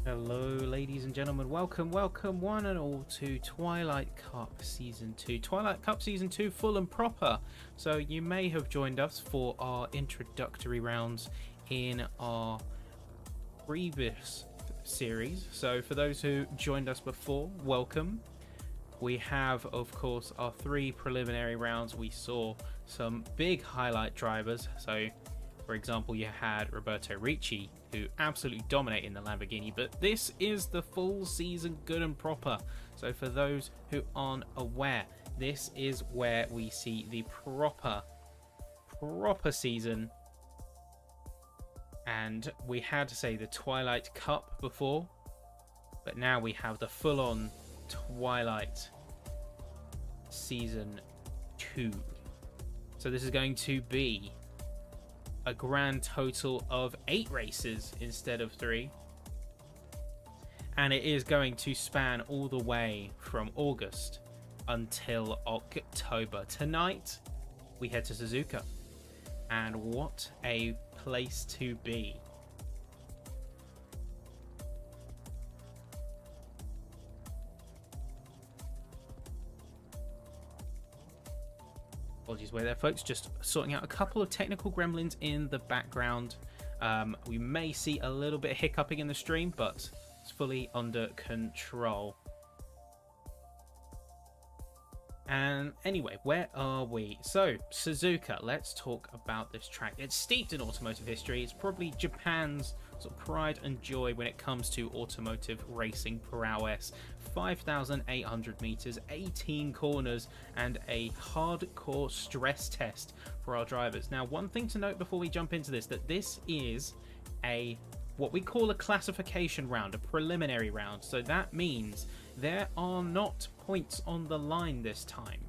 Hello, ladies and gentlemen. Welcome one and all to Twilight Cup Season 2. Twilight Cup Season 2 full and proper. So you may have joined us for our introductory rounds in our previous series. So for those who joined us before, welcome. We have, of course, our 3 preliminary rounds. We saw some big highlight drivers. So, for example, you had Roberto Ricci, who absolutely dominated in the Lamborghini. But this is the full season good and proper. So for those who aren't aware, this is where we see the proper season. And we had to say the Twilight Cup before, but now we have the full-on Twilight Season 2. So this is going to be a grand total of 8 races instead of 3. And it is going to span all the way from August until October. Tonight, we head to Suzuka. And what a place to be. Apologies, wait there, folks. Just sorting out a couple of technical gremlins in the background. We may see a little bit of hiccuping in the stream, but it's fully under control. And anyway, where are we? So, Suzuka, let's talk about this track. It's steeped in automotive history. It's probably Japan's sort of pride and joy when it comes to automotive racing prowess. 5,800 meters, 18 corners, and a hardcore stress test for our drivers. Now, one thing to note before we jump into this, that this is what we call a classification round, a preliminary round. So that means there are not points on the line this time.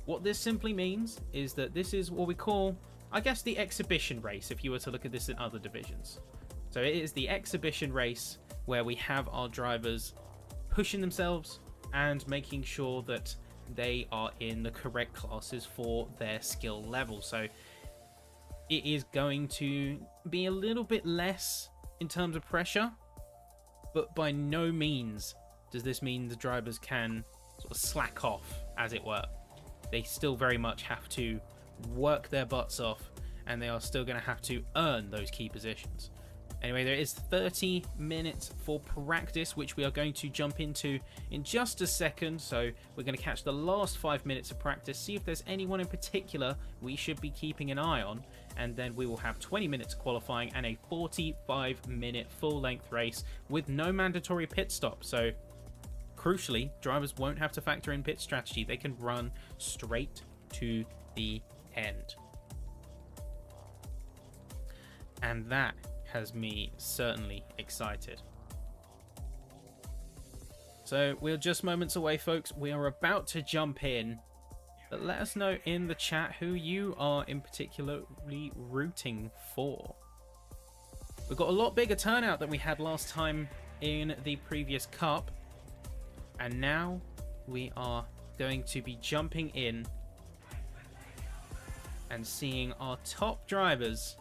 What this simply means is that this is what we call, I guess, the exhibition race, if you were to look at this in other divisions. So it is the exhibition race where we have our drivers pushing themselves and making sure that they are in the correct classes for their skill level. So it is going to be a little bit less in terms of pressure, but by no means does this mean the drivers can sort of slack off, as it were. They still very much have to work their butts off, and they are still going to have to earn those key positions. Anyway, there is 30 minutes for practice, which we are going to jump into in just a second. So we're going to catch the last 5 minutes of practice, see if there's anyone in particular we should be keeping an eye on, and then we will have 20 minutes qualifying and a 45-minute full-length race with no mandatory pit stop. So crucially, drivers won't have to factor in pit strategy. They can run straight to the end. And that has me certainly excited. So we're just moments away, folks. We are about to jump in. But let us know in the chat who you are in particularly rooting for. We've got a lot bigger turnout than we had last time in the previous cup. And now we are going to be jumping in and seeing our top drivers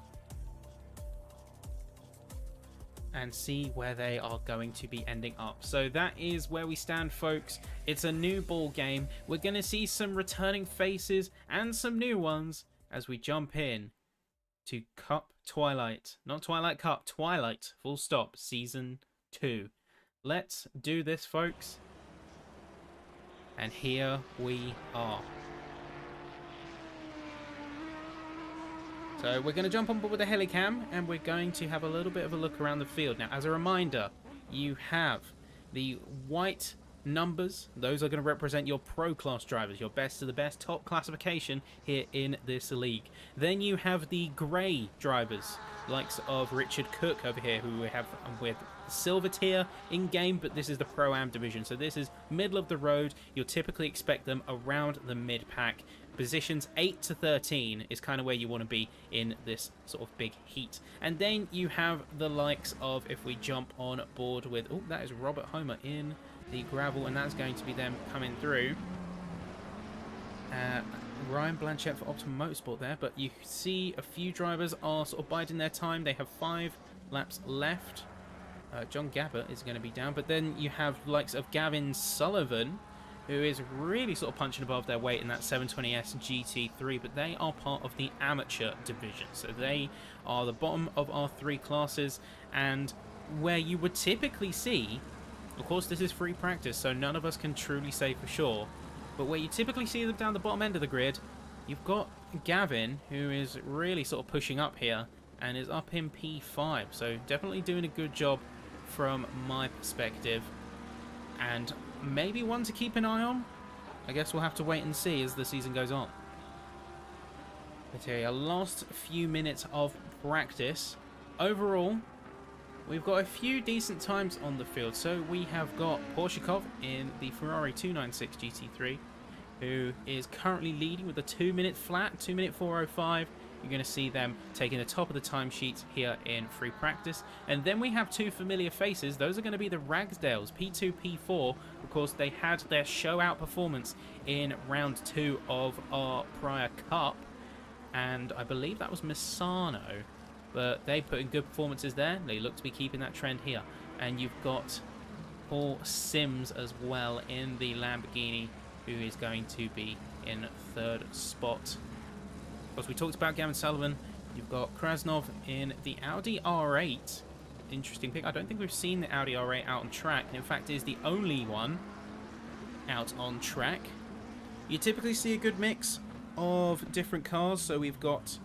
and see where they are going to be ending up. So that is where we stand, folks. It's a new ball game. We're going to see some returning faces and some new ones as we jump in to Cup Twilight. Not Twilight Cup, Twilight, full stop, Season 2. Let's do this, folks. And here we are. So we're going to jump on board with the helicam and we're going to have a little bit of a look around the field. Now, as a reminder, you have the white numbers. Those are going to represent your pro class drivers, your best of the best, top classification here in this league. Then you have the grey drivers, likes of Richard Cook over here, who we have with silver tier in game, but this is the Pro-Am division. So this is middle of the road. You'll typically expect them around the mid pack. Positions 8 to 13 is kind of where you want to be in this sort of big heat. And then you have the likes of, if we jump on board with, oh, that is Robert Homer in the gravel, and that's going to be them coming through. Ryan Blanchett for Optimum Motorsport there, but you see a few drivers are sort of biding their time. They have 5 laps left. John Gabbert is going to be down, but then you have likes of Gavin Sullivan, who is really sort of punching above their weight in that 720S GT3, but they are part of the amateur division, so they are the bottom of our three classes, and where you would typically see, of course this is free practice, so none of us can truly say for sure, but where you typically see them down the bottom end of the grid, you've got Gavin, who is really sort of pushing up here, and is up in P5, so definitely doing a good job from my perspective, and maybe one to keep an eye on. I guess we'll have to wait and see as the season goes on. But here, our last few minutes of practice. Overall, we've got a few decent times on the field. So we have got Porshikov in the Ferrari 296 GT3, who is currently leading with a 2-minute flat, 2-minute 4:05. You're going to see them taking the top of the timesheets here in free practice. And then we have two familiar faces. Those are going to be the Ragsdales, P2, P4. Of course, they had their show-out performance in round 2 of our prior cup. And I believe that was Misano. But they put in good performances there. They look to be keeping that trend here. And you've got Paul Sims as well in the Lamborghini, who is going to be in 3rd spot. Of course, we talked about Gavin Sullivan. You've got Krasnov in the Audi R8. Interesting pick. I don't think we've seen the Audi R8 out on track. And in fact, it is the only one out on track. You typically see a good mix of different cars. So we've got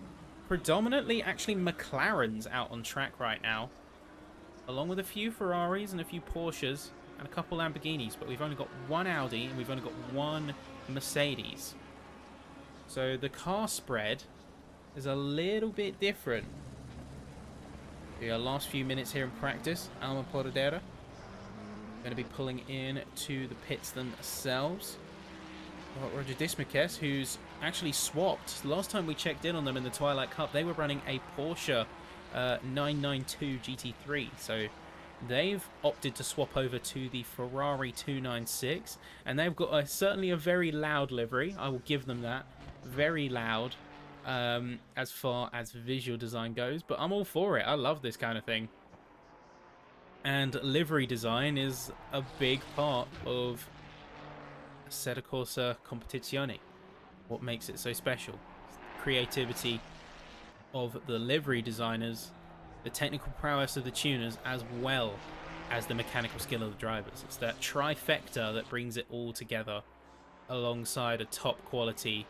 predominantly actually McLarens out on track right now, along with a few Ferraris and a few Porsches and a couple Lamborghinis. But we've only got one Audi and we've only got one Mercedes. So the car spread is a little bit different. Our last few minutes here in practice. Alma Portadera going to be pulling in to the pits themselves. We've got Roger Dismakes, who's actually swapped. Last time we checked in on them in the Twilight Cup, they were running a Porsche 992 GT3. So they've opted to swap over to the Ferrari 296. And they've got certainly a very loud livery. I will give them that. Very loud as far as visual design goes, but I'm all for it. I love this kind of thing, and livery design is a big part of Assetto Corsa Competizione. What makes it so special? Creativity of the livery designers, the technical prowess of the tuners, as well as the mechanical skill of the drivers. It's that trifecta that brings it all together alongside a top quality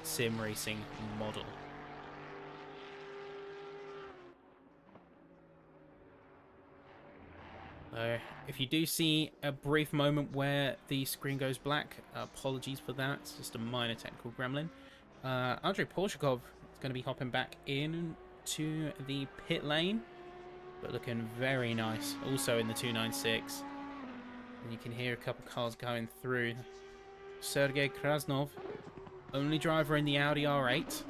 sim racing model. If you do see a brief moment where the screen goes black, apologies for that. It's just a minor technical gremlin. Andrei Porshikov is going to be hopping back into the pit lane, but looking very nice. Also in the 296. And you can hear a couple cars going through. Sergei Krasnov, only driver in the Audi R8.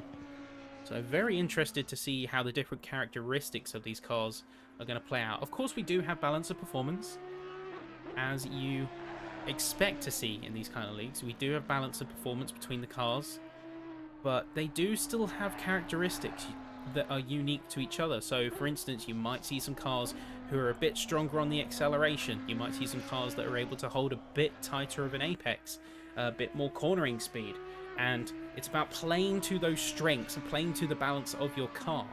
So very interested to see how the different characteristics of these cars are going to play out. Of course, we do have balance of performance, as you expect to see in these kind of leagues. We do have balance of performance between the cars, but they do still have characteristics that are unique to each other. So, for instance, you might see some cars who are a bit stronger on the acceleration. You might see some cars that are able to hold a bit tighter of an apex, a bit more cornering speed. And it's about playing to those strengths and playing to the balance of your car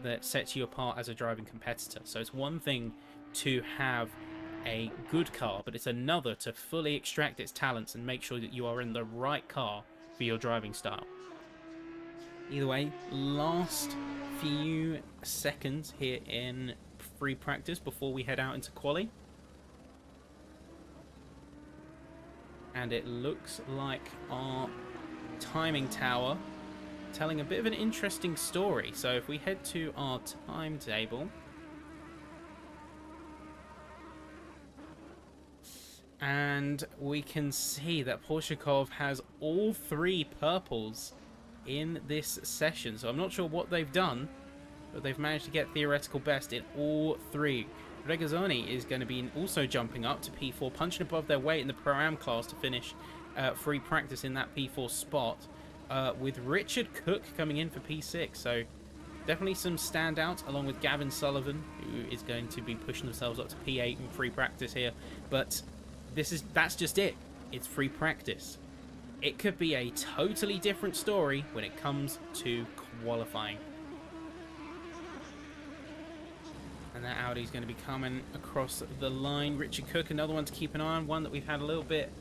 that sets you apart as a driving competitor. So it's one thing to have a good car, but it's another to fully extract its talents and make sure that you are in the right car for your driving style. Either way, last few seconds here in free practice before we head out into quali. And it looks like our timing tower telling a bit of an interesting story. So if we head to our timetable, and we can see that Porshikov has all 3 purples in this session. So I'm not sure what they've done, but they've managed to get theoretical best in all 3. Regazzoni is going to be also jumping up to P4, punching above their weight in the Pro-Am class to finish free practice in that P4 spot, with Richard Cook coming in for P6. So Definitely some standouts, along with Gavin Sullivan, who is going to be pushing themselves up to P8 in free practice here. But that's just it. It's free practice. It could be a totally different story when it comes to qualifying. And that Audi's going to be coming across the line. Richard Cook, another one to keep an eye on. One that we've had a little bit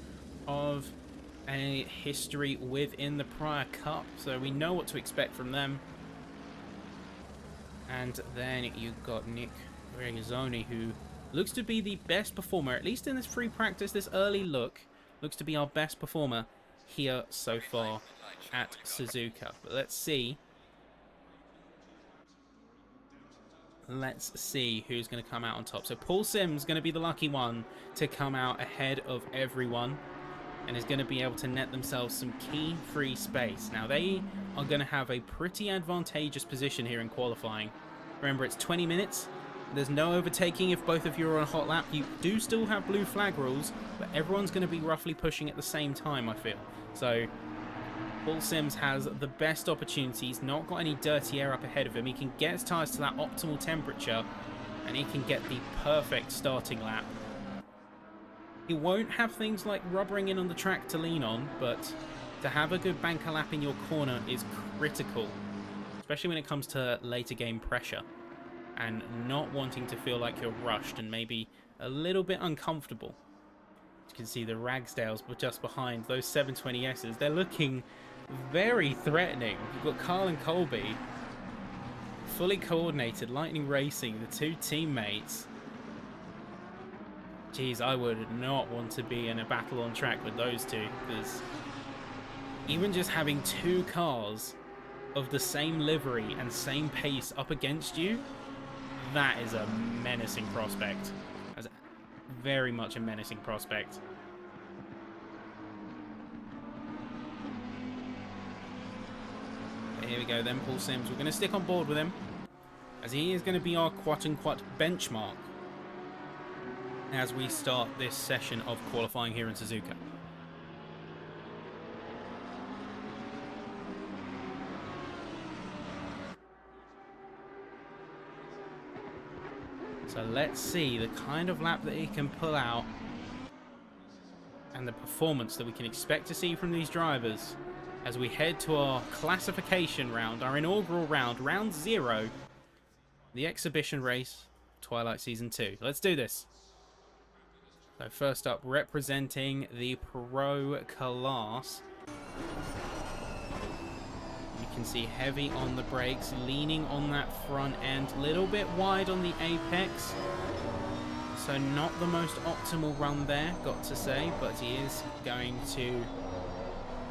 of a history with in the prior Cup. So we know what to expect from them. And then you've got Nick Regazzoni, who looks to be the best performer, at least in this free practice, this early look. Looks to be our best performer here so far at Suzuka. But let's see. Let's see who's going to come out on top. So Paul Sims is going to be the lucky one to come out ahead of everyone, and is going to be able to net themselves some key free space. Now they are going to have a pretty advantageous position here in qualifying. Remember, it's 20 minutes. There's no overtaking if both of you are on a hot lap. You do still have blue flag rules, but everyone's going to be roughly pushing at the same time, I feel. So Paul Sims has the best opportunity. He's not got any dirty air up ahead of him. He can get his tyres to that optimal temperature, and he can get the perfect starting lap. He won't have things like rubbering in on the track to lean on, but to have a good banker lap in your corner is critical, especially when it comes to later game pressure and not wanting to feel like you're rushed and maybe a little bit uncomfortable. You can see the Ragsdales were just behind those 720Ss. They're looking very threatening. You've got Carl and Colby, fully coordinated, Lightning Racing, the two teammates. Geez, I would not want to be in a battle on track with those two, because even just having two cars of the same livery and same pace up against you, that is a menacing prospect. That's very much a menacing prospect. Here we go then, Paul Sims. We're going to stick on board with him, as he is going to be our quote-unquote benchmark as we start this session of qualifying here in Suzuka. So let's see the kind of lap that he can pull out and the performance that we can expect to see from these drivers as we head to our classification round, our inaugural round, round 0, the exhibition race, Twilight Season 2. Let's do this. So first up, representing the Pro class, you can see heavy on the brakes, leaning on that front end, a little bit wide on the apex. So not the most optimal run there, got to say, but he is going to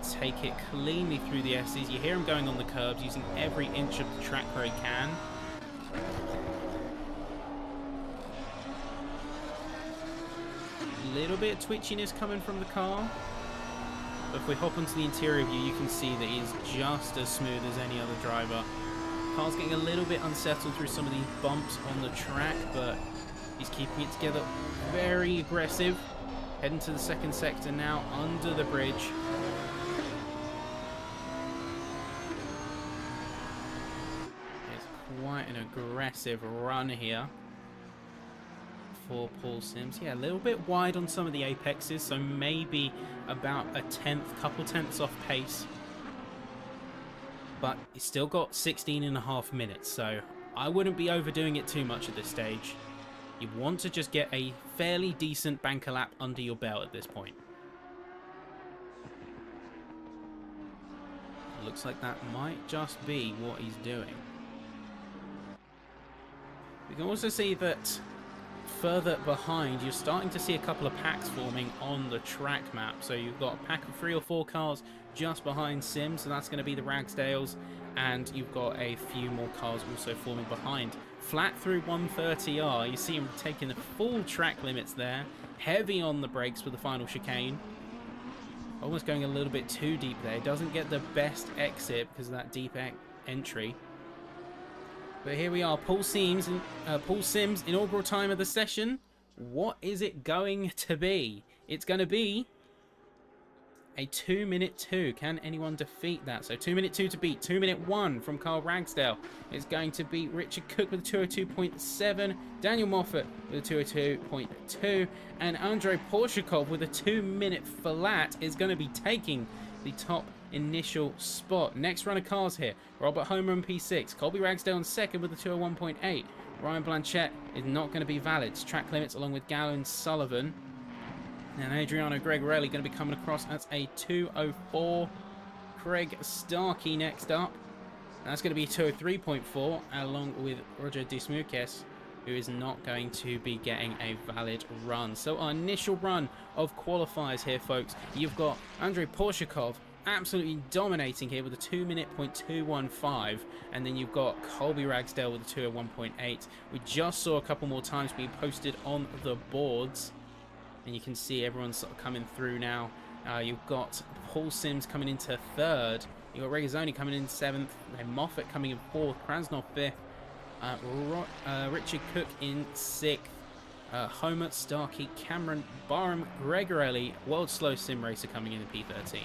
take it cleanly through the S's. You hear him going on the curbs, using every inch of the track where he can. Little bit of twitchiness coming from the car, but if we hop onto the interior view, you can see that he's just as smooth as any other driver. Car's getting a little bit unsettled through some of these bumps on the track, but he's keeping it together. Very aggressive. Heading to the second sector now, under the bridge. It's quite an aggressive run here for Paul Sims. Yeah, a little bit wide on some of the apexes, so maybe about a couple tenths off pace. But he's still got 16.5 minutes, so I wouldn't be overdoing it too much at this stage. You want to just get a fairly decent banker lap under your belt at this point. Looks like that might just be what he's doing. We can also see that further behind, you're starting to see a couple of packs forming on the track map. So you've got a pack of 3 or 4 cars just behind Sims, so that's going to be the Ragsdales, and you've got a few more cars also forming behind. Flat through 130R, you see him taking the full track limits there, heavy on the brakes for the final chicane. Almost going a little bit too deep there. Doesn't get the best exit because of that deep entry. But here we are, Paul Sims, inaugural time of the session. What is it going to be? It's going to be A 2-minute 2. Can anyone defeat that? So 2-minute 2 to beat. 2-minute 1 from Carl Ragsdale is going to beat Richard Cook with a 202.7. Daniel Moffat with a 202.2. And Andrei Porshakov with a 2-minute flat is going to be taking the top initial spot. Next run of cars here. Robert Homer in P6. Colby Ragsdale in second with a 201.8. Ryan Blanchette is not going to be valid. Track limits along with Gavin Sullivan. And Adriano Gregorelli going to be coming across as a 204. Craig Starkey next up. That's going to be 203.4 along with Roger Dismukes, who is not going to be getting a valid run. So our initial run of qualifiers here, folks. You've got Andrei Porshakov absolutely dominating here with a 2-minute .215, and then you've got Colby Ragsdale with a 201.8. We just saw a couple more times being posted on the boards, and you can see everyone's sort of coming through now. You've got Paul Sims coming into third. You've got Regazzoni coming in seventh. And Moffat coming in fourth. Krasnov fifth. Richard Cook in sixth. Homer, Starkey, Cameron, Barham, Gregorelli, World Slow Sim Racer coming in P13.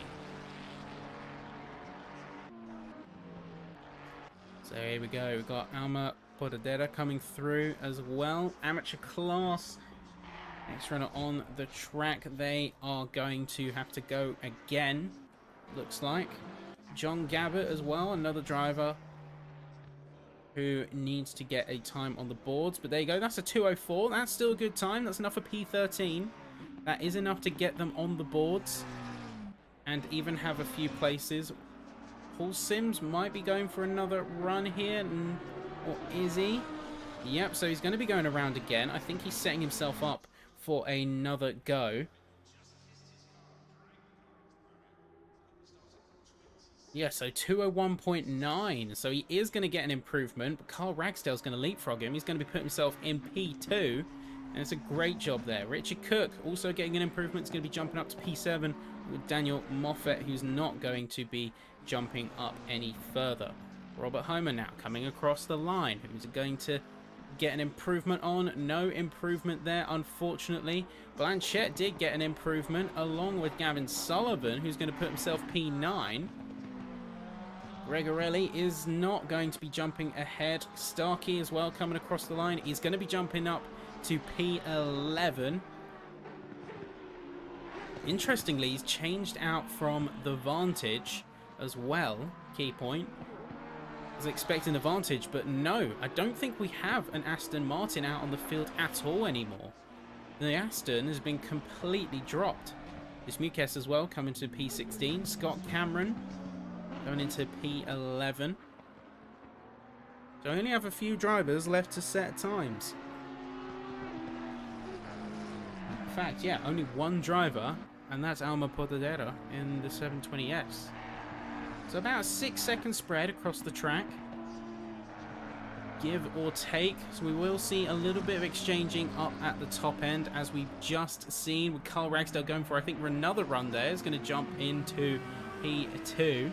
So here we go. We've got Alma Podadera coming through as well. Amateur class. Next runner on the track, they are going to have to go again, looks like. John Gabbett as well, another driver who needs to get a time on the boards. But there you go, that's a 2:04. That's still a good time. That's enough for P13. That is enough to get them on the boards and even have a few places. Paul Sims might be going for another run here, or is he? Yep, so he's going to be going around again. I think he's setting himself up for another go. Yeah, so 201.9. So he is going to get an improvement, but Carl Ragsdale's going to leapfrog him. He's going to be putting himself in P2, and it's a great job there. Richard Cook also getting an improvement. He's going to be jumping up to P7 with Daniel Moffat, who's not going to be jumping up any further. Robert Homer now coming across the line. Who's going to get an improvement on? No improvement there, unfortunately. Blanchette did get an improvement along with Gavin Sullivan, who's going to put himself P9. Gregorelli is not going to be jumping ahead. Starkey as well coming across the line. He's going to be jumping up to P11. Interestingly, he's changed out from the Vantage as well. Key point. I was expecting the Vantage, but no, I don't think we have an Aston Martin out on the field at all anymore. The Aston has been completely dropped. Dismukes as well coming to P16. Scott Cameron going into P11. So I only have a few drivers left to set times. In fact, yeah, only one driver, and that's Alma Podadera in the 720S. So about a 6-second spread across the track, give or take. So we will see a little bit of exchanging up at the top end, as we've just seen with Carl Ragsdale going for, I think, for another run there. Is going to jump into P2.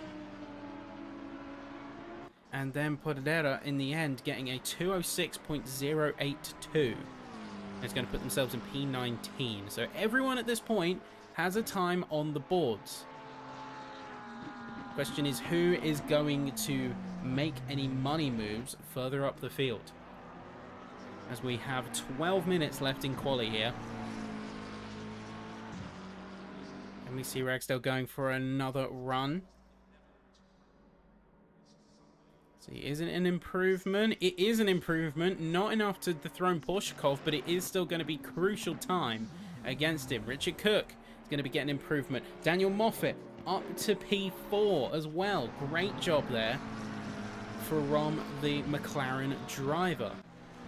And then Podadera, in the end, getting a 206.082. It's going to put themselves in P19. So everyone at this point has a time on the boards. Question is, who is going to make any money moves further up the field? As we have 12 minutes left in quali here. And we see Ragsdale going for another run. So isn't an improvement? It is an improvement. Not enough to dethrone Porshakov, but it is still going to be crucial time against him. Richard Cook is going to be getting improvement. Daniel Moffat up to P4 as well. Great job there from the McLaren driver.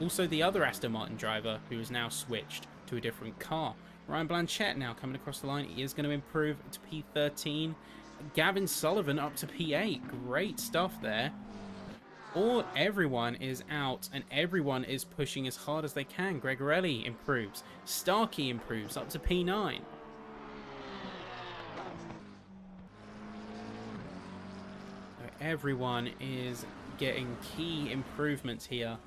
Also the other Aston Martin driver, who is now switched to a different car. Ryan Blanchette now coming across the line. He is going to improve to P13. Gavin Sullivan up to P8. Great stuff there. Everyone is out and everyone is pushing as hard as they can. Gregorelli improves. Starkey improves up to P9. So everyone is getting key improvements here.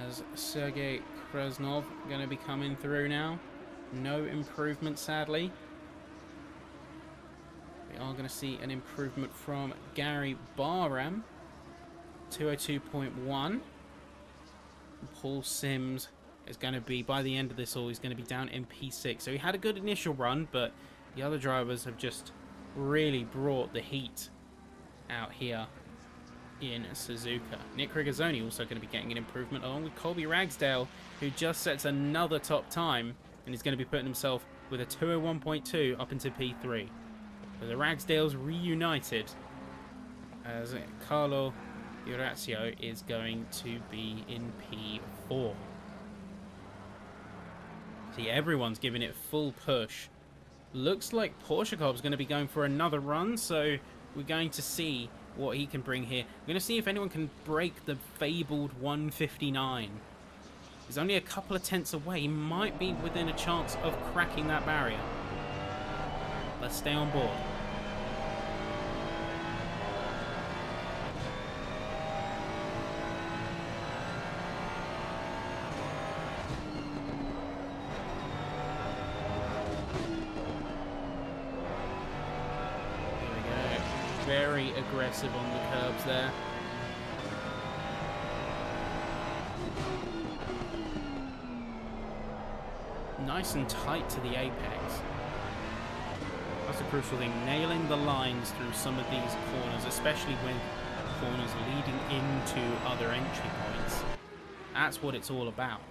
As Sergei Krasnov going to be coming through now. No improvement, sadly. We are going to see an improvement from Gary Barham, 202.1. Paul Sims is going to be, by the end of this all, he's going to be down in P6. So he had a good initial run, but the other drivers have just really brought the heat out here in Suzuka. Nick Rigazzoni also going to be getting an improvement, along with Colby Ragsdale, who just sets another top time, and he's going to be putting himself with a 201.2 up into P3. So the Ragsdales reunited, as Carlo Orazio is going to be in P4. See, everyone's giving it full push. Looks like Porshakov is going to be going for another run, so we're going to see what he can bring here. We're going to see if anyone can break the fabled 159. He's only a couple of tenths away. He might be within a chance of cracking that barrier. Let's stay on board. Very aggressive on the curbs there. Nice and tight to the apex. That's a crucial thing. Nailing the lines through some of these corners, especially when corners leading into other entry points. That's what it's all about.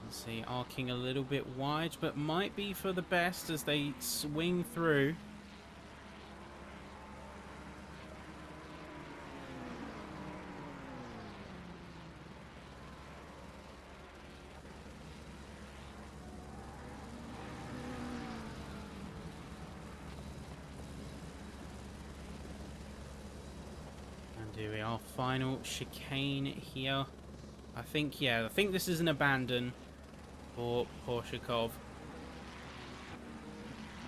See, arcing a little bit wide, but might be for the best as they swing through. And here we are, final chicane here. I think this is an abandon for Porshakov. I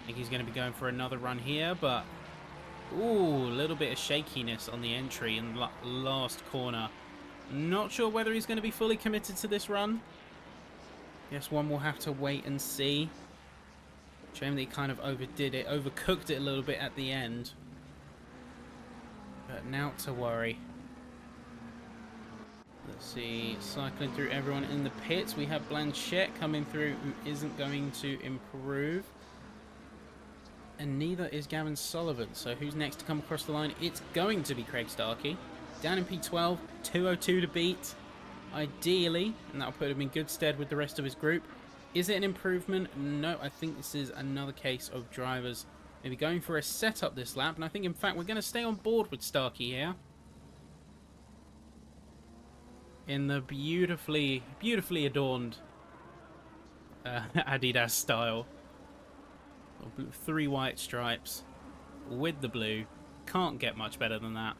think he's going to be going for another run here, but ooh, a little bit of shakiness on the entry in the last corner. Not sure whether he's going to be fully committed to this run. Guess one will have to wait and see. Shame that he kind of overdid it, overcooked it a little bit at the end. But now to worry. Let's see, cycling through everyone in the pits. We have Blanchette coming through, who isn't going to improve. And neither is Gavin Sullivan. So who's next to come across the line? It's going to be Craig Starkey. Down in P12, 202 to beat, ideally. And that'll put him in good stead with the rest of his group. Is it an improvement? No, I think this is another case of drivers maybe going for a setup this lap. And I think, in fact, we're going to stay on board with Starkey here. In the beautifully adorned Adidas style. 3 white stripes with the blue. Can't get much better than that.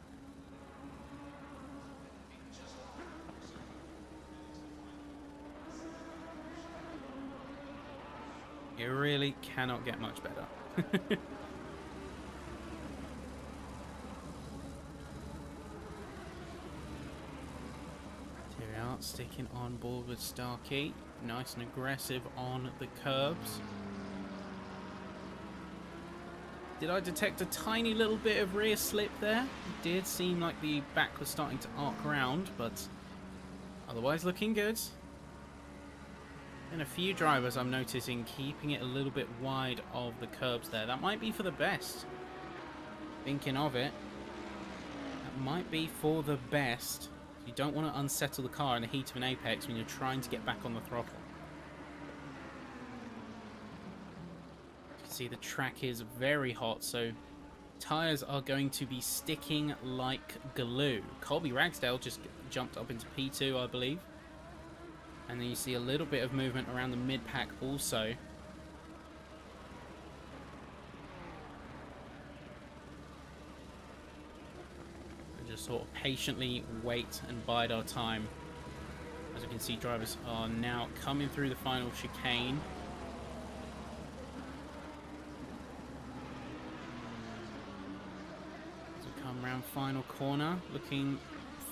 You really cannot get much better. Sticking on board with Starkey. Nice and aggressive on the curbs. Did I detect a tiny little bit of rear slip there? It did seem like the back was starting to arc round, but otherwise looking good. And a few drivers I'm noticing keeping it a little bit wide of the curbs there. That might be for the best. Thinking of it, that might be for the best. You don't want to unsettle the car in the heat of an apex when you're trying to get back on the throttle. You can see the track is very hot, so tyres are going to be sticking like glue. Colby Ragsdale just jumped up into P2, I believe. And then you see a little bit of movement around the mid-pack also. Just sort of patiently wait and bide our time. As you can see, drivers are now coming through the final chicane. Around final corner, looking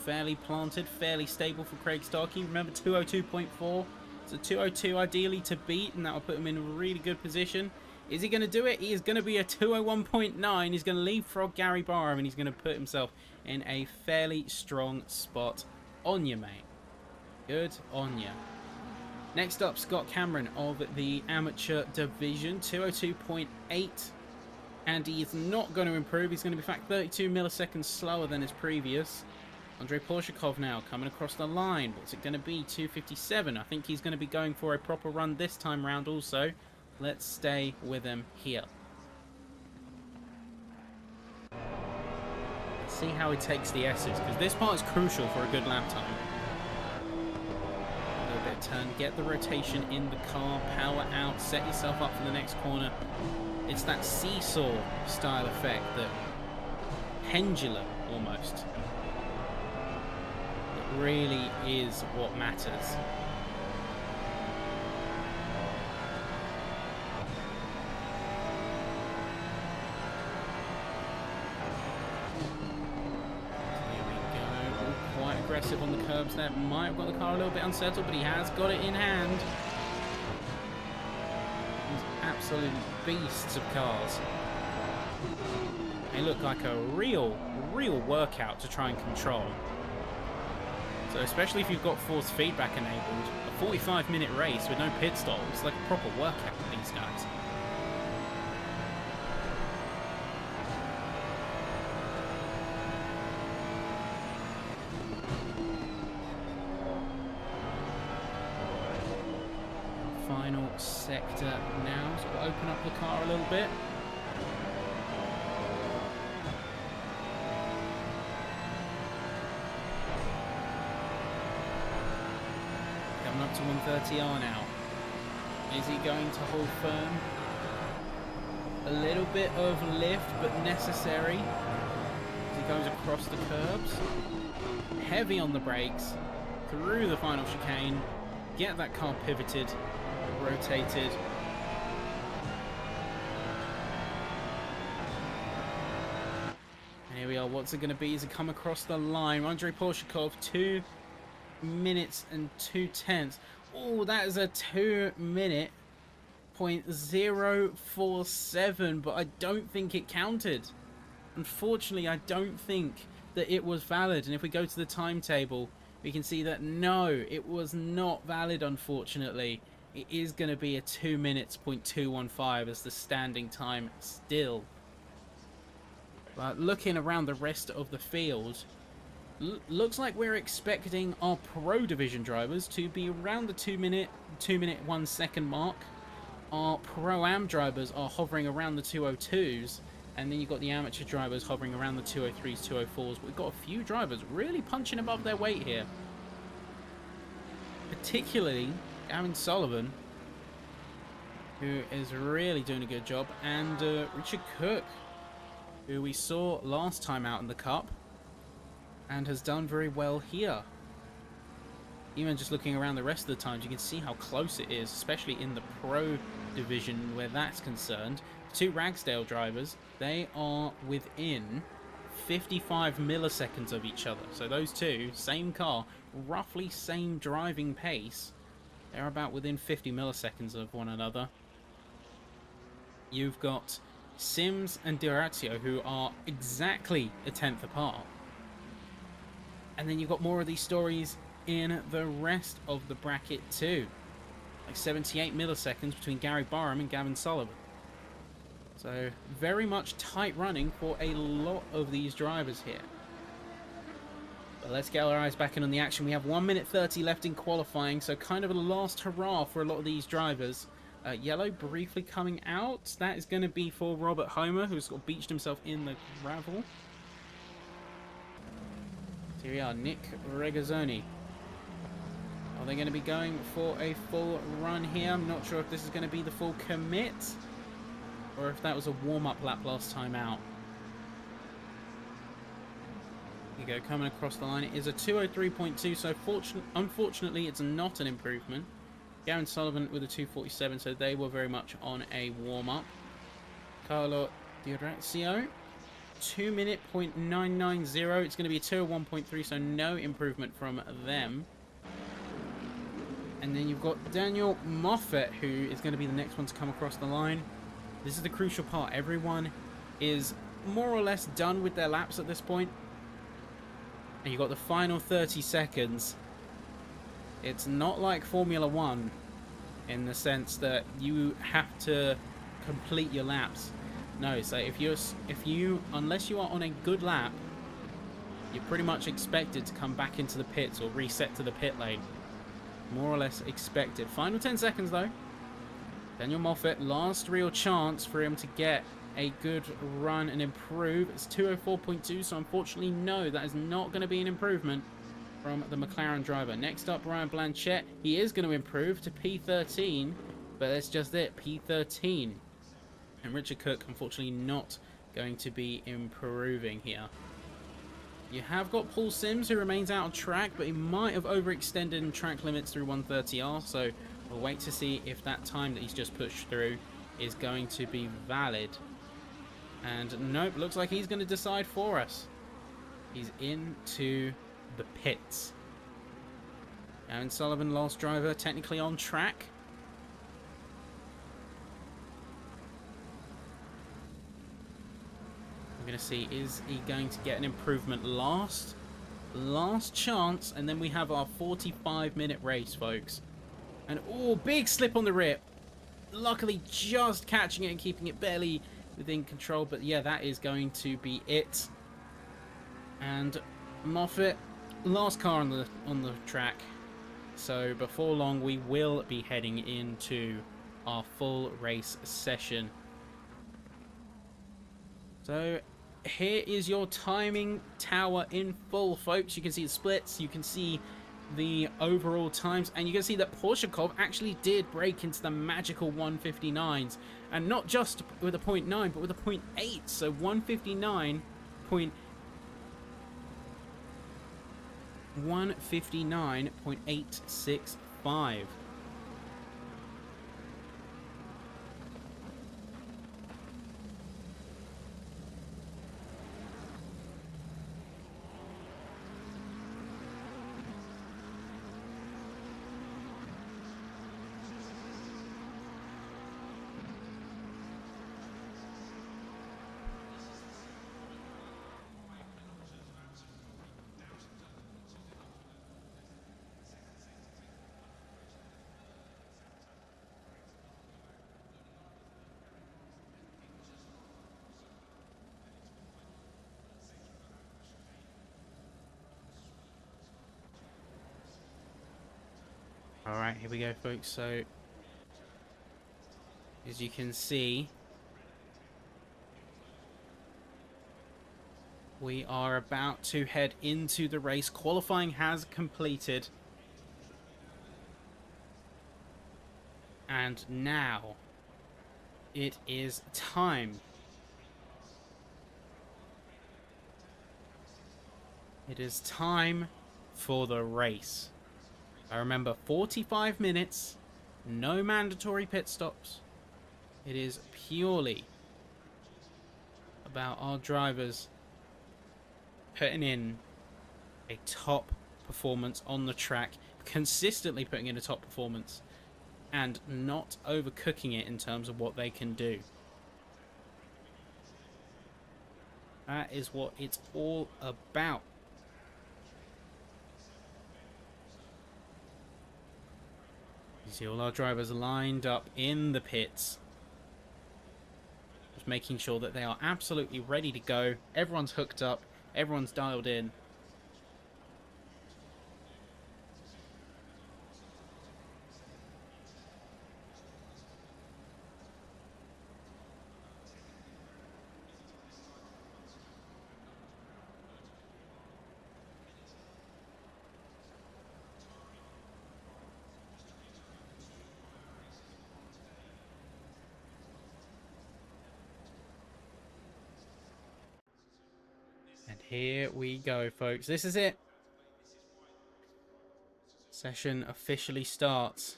fairly planted, fairly stable for Craig Starkey. Remember 202.4, so 202 ideally to beat, and that will put him in a really good position. Is he going to do it? He is going to be a 201.9. He's going to leapfrog Gary Barham, and he's going to put himself in a fairly strong spot. On you, mate. Good on you. Next up, Scott Cameron of the amateur division, 202.8. And he is not going to improve. He's going to be, in fact, 32 milliseconds slower than his previous. Andrei Porshakov now coming across the line. What's it going to be? 257. I think he's going to be going for a proper run this time round also. Let's stay with him here. Let's see how he takes the S's, because this part is crucial for a good lap time. A little bit of turn, get the rotation in the car, power out, set yourself up for the next corner. It's that seesaw style effect, that pendulum almost, that really is what matters. Aggressive on the curbs there. Might have got the car a little bit unsettled, but he has got it in hand. These absolute beasts of cars. They look like a real workout to try and control. So especially if you've got force feedback enabled, a 45-minute race with no pit stops is like a proper workout with these guys. Final sector now, so we'll open up the car a little bit. Coming up to 130R now. Is he going to hold firm? A little bit of lift, but necessary as he goes across the curbs. Heavy on the brakes, through the final chicane, get that car pivoted, rotated. And here we are. What's it going to be? Is it come across the line? Andrei Porshakov, 2 minutes and 2/10. Oh, that is a 2-minute .047, but I don't think it counted. Unfortunately, I don't think that it was valid. And if we go to the timetable, we can see that no, it was not valid, unfortunately. It is going to be a 2 minutes .215 as the standing time still. But looking around the rest of the field, looks like we're expecting our Pro Division drivers to be around the 2 minute 1 second mark. Our Pro-Am drivers are hovering around the 202s. And then you've got the amateur drivers hovering around the 203s, 204s. We've got a few drivers really punching above their weight here. Particularly Aaron Sullivan, who is really doing a good job. And Richard Cook, who we saw last time out in the Cup and has done very well here. Even just looking around the rest of the times, you can see how close it is, especially in the Pro Division where that's concerned. Two Ragsdale drivers, they are within 55 milliseconds of each other. So those two, same car, roughly same driving pace, they're about within 50 milliseconds of one another. You've got Sims and D'Orazio, who are exactly a tenth apart. And then you've got more of these stories in the rest of the bracket too. Like 78 milliseconds between Gary Barham and Gavin Sullivan. So very much tight running for a lot of these drivers here. But let's get our eyes back in on the action. We have 1 minute 30 left in qualifying, so kind of a last hurrah for a lot of these drivers. Yellow briefly coming out. That is going to be for Robert Homer, who's sort of beached himself in the gravel. So here we are, Nick Regazzoni. Are they going to be going for a full run here? I'm not sure if this is going to be the full commit, or if that was a warm-up lap last time out. Here you go, coming across the line. It is a 203.2, so unfortunately it's not an improvement. Gavin Sullivan with a 247, so they were very much on a warm-up. Carlo D'Orazio 2-minute .990. It's going to be a 201.3, so no improvement from them. And then you've got Daniel Moffat, who is going to be the next one to come across the line. This is the crucial part. Everyone is more or less done with their laps at this point. And you've got the final 30 seconds. It's not like Formula 1 in the sense that you have to complete your laps. No, so if you unless you are on a good lap, you're pretty much expected to come back into the pits or reset to the pit lane. More or less expected. Final 10 seconds though. Daniel Moffat, last real chance for him to get a good run and improve. It's 204.2, so unfortunately no, that is not going to be an improvement from the McLaren driver. Next up, Ryan Blanchett. He is going to improve to P13, but that's just it, P13. And Richard Cook, unfortunately, not going to be improving here. You have got Paul Sims, who remains out of track, but he might have overextended in track limits through 130R, so we'll wait to see if that time that he's just pushed through is going to be valid. And nope, looks like he's going to decide for us. He's into the pits. Aaron Sullivan, last driver, technically on track. We're going to see, is he going to get an improvement last chance, and then we have our 45-minute race, folks. And oh, big slip on the rip. Luckily just catching it and keeping it barely within control, but yeah, that is going to be it. And Moffat, last car on the track, so before long we will be heading into our full race session. So here is your timing tower in full, folks. You can see the splits, you can see the overall times, and you can see that Porshakov actually did break into the magical 159s, and not just with a 0.9 but with a 0.8, so 159.865. Alright, here we go, folks. So, as you can see, we are about to head into the race. Qualifying has completed. And now, it is time. It is time for the race. I remember 45 minutes, no mandatory pit stops. It is purely about our drivers putting in a top performance on the track, consistently putting in a top performance, and not overcooking it in terms of what they can do. That is what it's all about. You see all our drivers lined up in the pits. Just making sure that they are absolutely ready to go. Everyone's hooked up. Everyone's dialed in. And here we go, folks. This is it. Session officially starts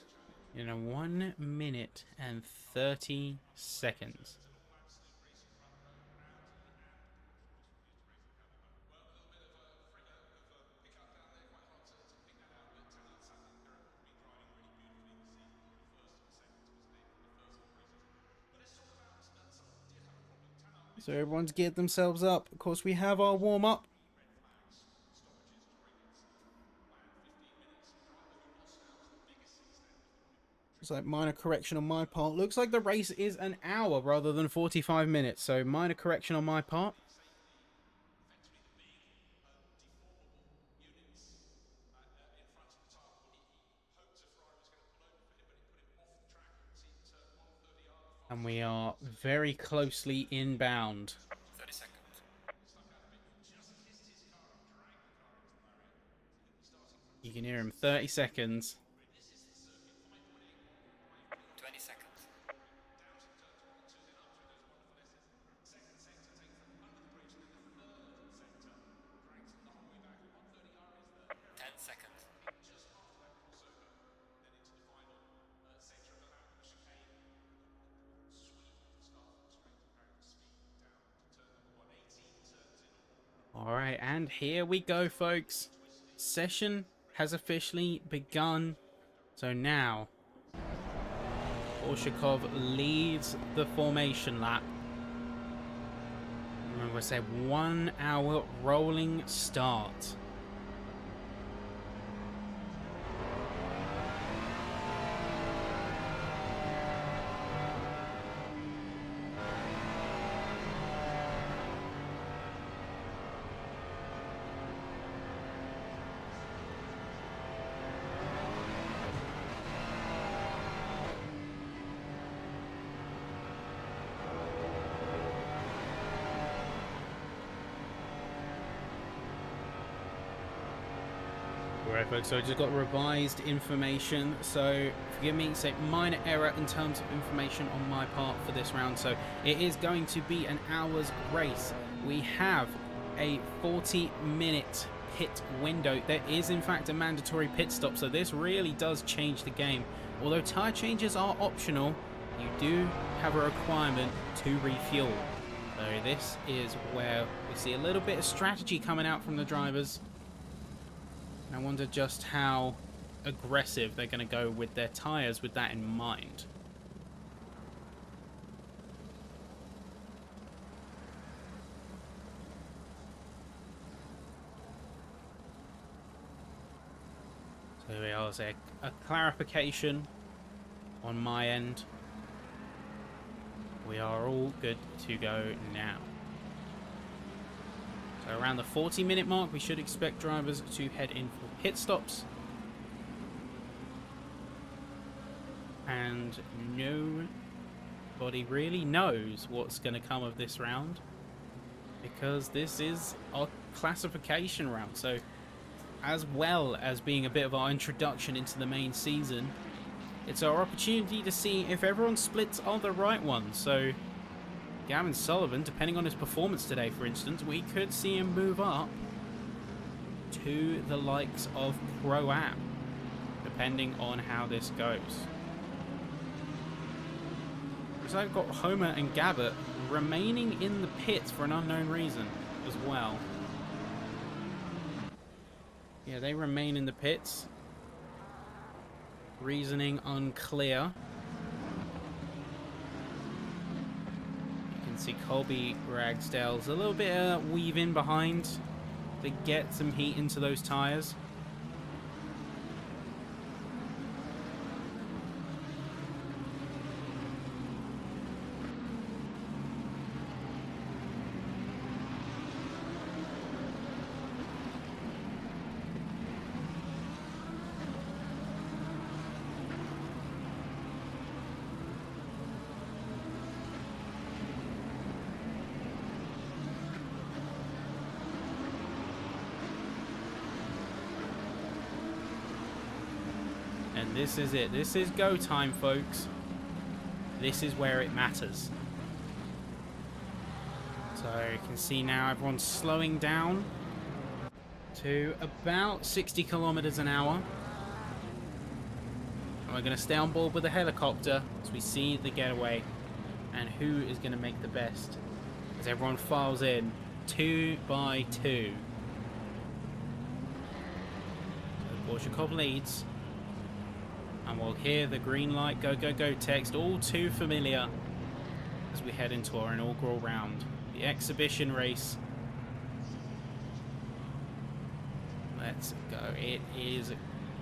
in a 1 minute and 30 seconds. So everyone's geared themselves up. Of course, we have our warm-up. It's like minor correction on my part. Looks like the race is an hour rather than 45 minutes. So minor correction on my part. And we are very closely inbound. 30 seconds. You can hear him. 30 seconds. 20 seconds. 10 seconds. Alright, and here we go, folks. Session has officially begun. So now, Borshakov leads the formation lap. Remember, I said 1 hour rolling start. Right, folks, so I just got revised information, so forgive me, it's a minor error in terms of information on my part for this round. So it is going to be an hour's race. We have a 40-minute pit window. There is in fact a mandatory pit stop, so this really does change the game. Although tire changes are optional, you do have a requirement to refuel. So this is where we see a little bit of strategy coming out from the drivers. I wonder just how aggressive they're going to go with their tyres with that in mind. So here we are, so a clarification on my end. We are all good to go now. So around the 40-minute mark, we should expect drivers to head in for pit stops. And nobody really knows what's going to come of this round, because this is our classification round. So as well as being a bit of our introduction into the main season, it's our opportunity to see if everyone's splits are the right ones. So Gavin Sullivan, depending on his performance today, for instance, we could see him move up to the likes of Pro-Am, depending on how this goes. Because I've got Homer and Gabbert remaining in the pits for an unknown reason as well. Yeah, they remain in the pits. Reasoning unclear. See Colby Ragsdale's a little bit weave in behind to get some heat into those tyres. And this is it. This is go time, folks. This is where it matters. So you can see now everyone's slowing down to about 60 kilometers an hour. And we're going to stay on board with the helicopter as we see the getaway and who is going to make the best as everyone files in 2 by 2. So Borshakov leads. And we'll hear the green light, go, go, go text, all too familiar. As we head into our inaugural round. The exhibition race. Let's go. It is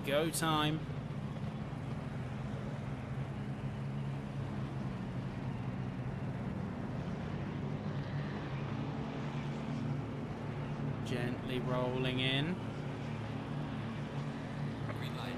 go time. Gently rolling in. Green light.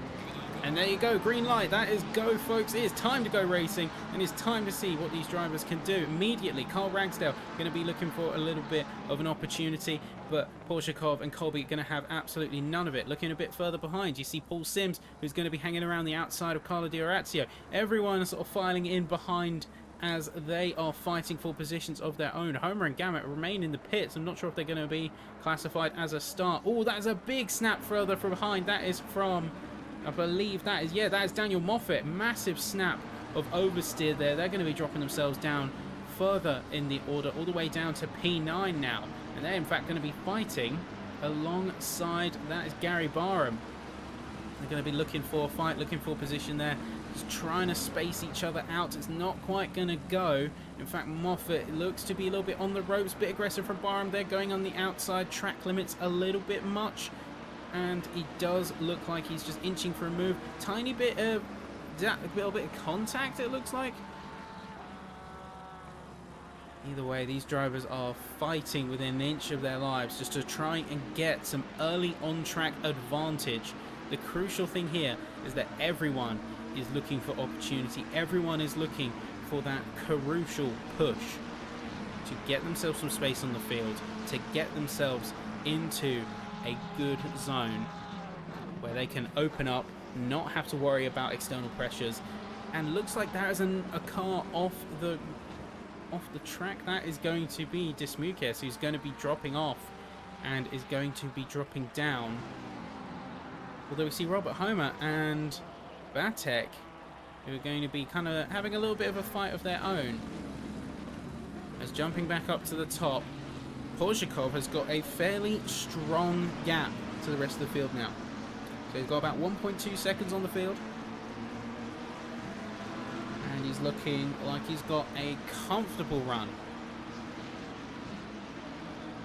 And there you go, green light. That is go, folks. It is time to go racing, and it's time to see what these drivers can do. Immediately, Carl Ragsdale going to be looking for a little bit of an opportunity, but Porshakov and Colby going to have absolutely none of it. Looking a bit further behind, you see Paul Sims, who's going to be hanging around the outside of Carlo Di Orazio. Everyone sort of filing in behind as they are fighting for positions of their own. Homer and Gamet remain in the pits. I'm not sure if they're going to be classified as a start. Oh, that is a big snap further from behind. That is from, I believe that is, yeah, that is Daniel Moffat. Massive snap of oversteer there. They're going to be dropping themselves down further in the order, all the way down to P9 now. And they're in fact going to be fighting alongside, that is Gary Barham. They're going to be looking for a fight, looking for a position there. Just trying to space each other out. It's not quite going to go. In fact, Moffat looks to be a little bit on the ropes, a bit aggressive from Barham. They're going on the outside, track limits a little bit much. And he does look like he's just inching for a move. Tiny bit of, a little bit of contact, it looks like. Either way, these drivers are fighting within an inch of their lives just to try and get some early on-track advantage. The crucial thing here is that everyone is looking for opportunity. Everyone is looking for that crucial push to get themselves some space on the field, to get themselves into a good zone where they can open up, not have to worry about external pressures. And looks like there is a car off the track. That is going to be Dismukes, who's going to be dropping off and is going to be dropping down. Although we see Robert Homer and Batek, who are going to be kind of having a little bit of a fight of their own. As jumping back up to the top, Porshakov has got a fairly strong gap to the rest of the field now. So he's got about 1.2 seconds on the field. And he's looking like he's got a comfortable run.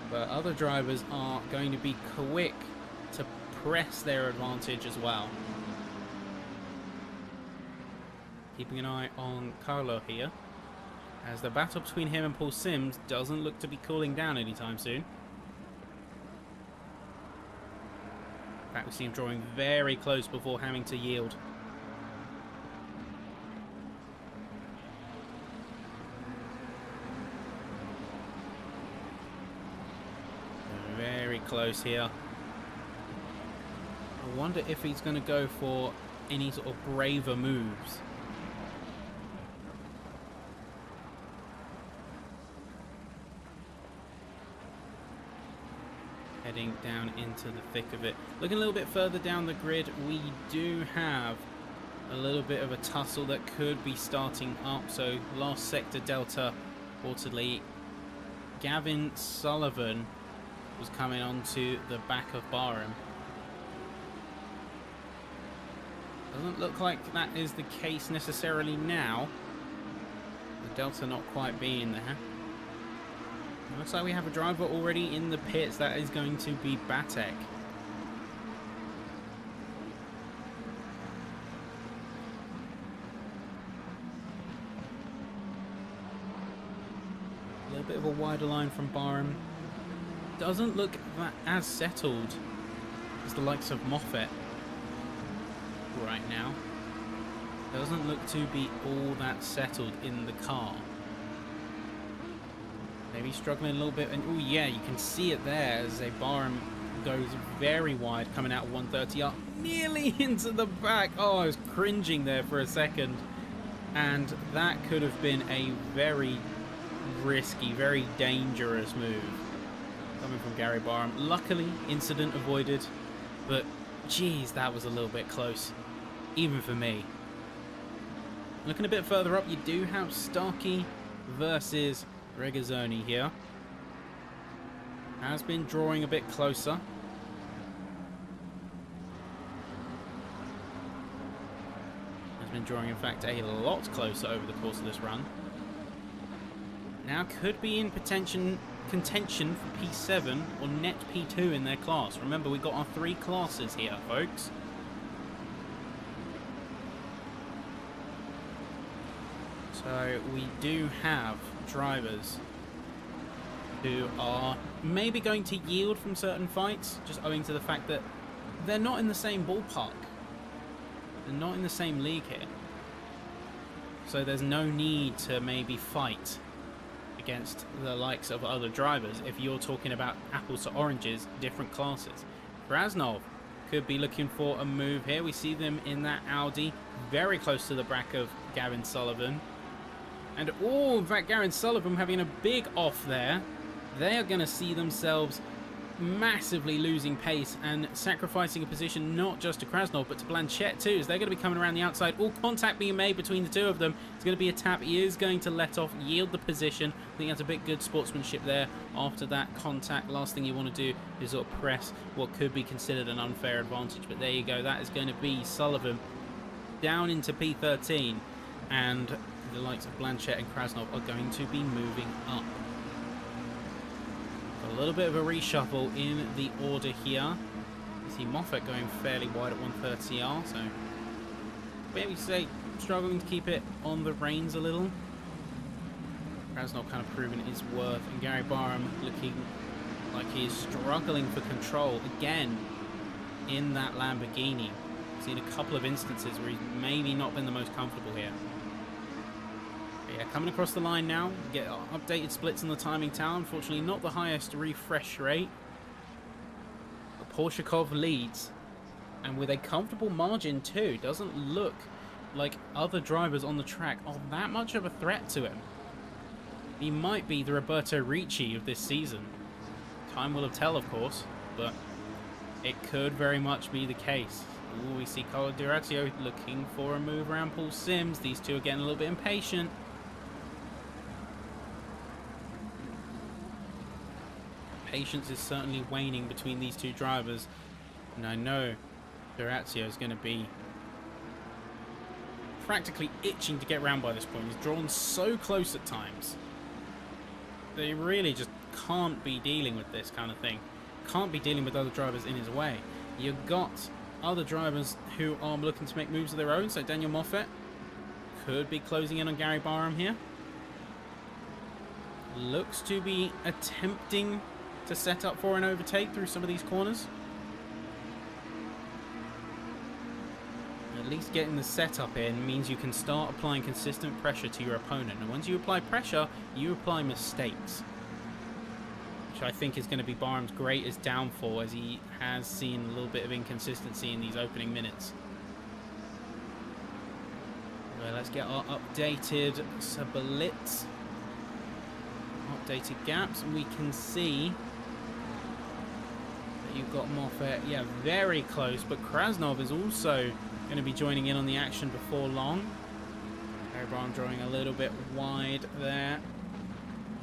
But other drivers are going to be quick to press their advantage as well. Keeping an eye on Carlo here, as the battle between him and Paul Sims doesn't look to be cooling down anytime soon. In fact, we see him drawing very close before having to yield. Very close here. I wonder if he's going to go for any sort of braver moves. Heading down into the thick of it. Looking a little bit further down the grid, we do have a little bit of a tussle that could be starting up. So last sector delta, reportedly Gavin Sullivan was coming onto the back of Barham. Doesn't look like that is the case necessarily now. The delta not quite being there. Looks like we have a driver already in the pits. That is going to be Batek. A little bit of a wider line from Barham. Doesn't look as settled as the likes of Moffat right now. Doesn't look to be all that settled in the car. Maybe struggling a little bit, and oh yeah, you can see it there as a Barham goes very wide, coming out 130 up, nearly into the back. Oh, I was cringing there for a second, and that could have been a very risky, very dangerous move coming from Gary Barham. Luckily, incident avoided, but geez, that was a little bit close, even for me. Looking a bit further up, you do have Starkey versus Regazzoni here. Has been drawing a bit closer. Has been drawing, in fact, a lot closer over the course of this run. now could be in contention for P7 or net P2 in their class. Remember, we got our 3 classes here, folks. So we do have drivers who are maybe going to yield from certain fights, just owing to the fact that they're not in the same ballpark. They're not in the same league here. So there's no need to maybe fight against the likes of other drivers if you're talking about apples to oranges, different classes. Krasnov could be looking for a move here. We see them in that Audi, very close to the back of Gavin Sullivan. And oh, in fact, Gavin Sullivan having a big off there. They are going to see themselves massively losing pace and sacrificing a position not just to Krasnov but to Blanchette too, as they're going to be coming around the outside. All contact being made between the two of them. It's going to be a tap. He is going to let off, yield the position. I think that's a bit good sportsmanship there after that contact. Last thing you want to do is sort of press what could be considered an unfair advantage, but there you go. That is going to be Sullivan down into P13, and the likes of Blanchette and Krasnov are going to be moving up. A little bit of a reshuffle in the order here. You see Moffat going fairly wide at 130R, so maybe say struggling to keep it on the reins a little. Krasnov kind of proving his worth, and Gary Barham looking like he's struggling for control again in that Lamborghini. Seen a couple of instances where he's maybe not been the most comfortable here. Yeah, coming across the line now, get updated splits on the timing tower. Unfortunately, not the highest refresh rate. But Porshakov leads, and with a comfortable margin too. Doesn't look like other drivers on the track are that much of a threat to him. He might be the Roberto Ricci of this season. Time will tell, of course, but it could very much be the case. Ooh, we see Carlo Di Razio looking for a move around Paul Sims. These two are getting a little bit impatient. Patience is certainly waning between these two drivers, and I know Durazio is going to be practically itching to get round by this point. He's drawn so close at times. They really just can't be dealing with this kind of thing. Can't be dealing with other drivers in his way. You've got other drivers who are looking to make moves of their own, so Daniel Moffat could be closing in on Gary Barham here. Looks to be attempting to set up for an overtake through some of these corners. At least getting the setup in means you can start applying consistent pressure to your opponent. And once you apply pressure, you apply mistakes, which I think is going to be Barham's greatest downfall, as he has seen a little bit of inconsistency in these opening minutes. Well, let's get our updated sublets, updated gaps, and we can see you've got Moffat, yeah, very close, but Krasnov is also going to be joining in on the action before long. Gary Barham drawing a little bit wide there.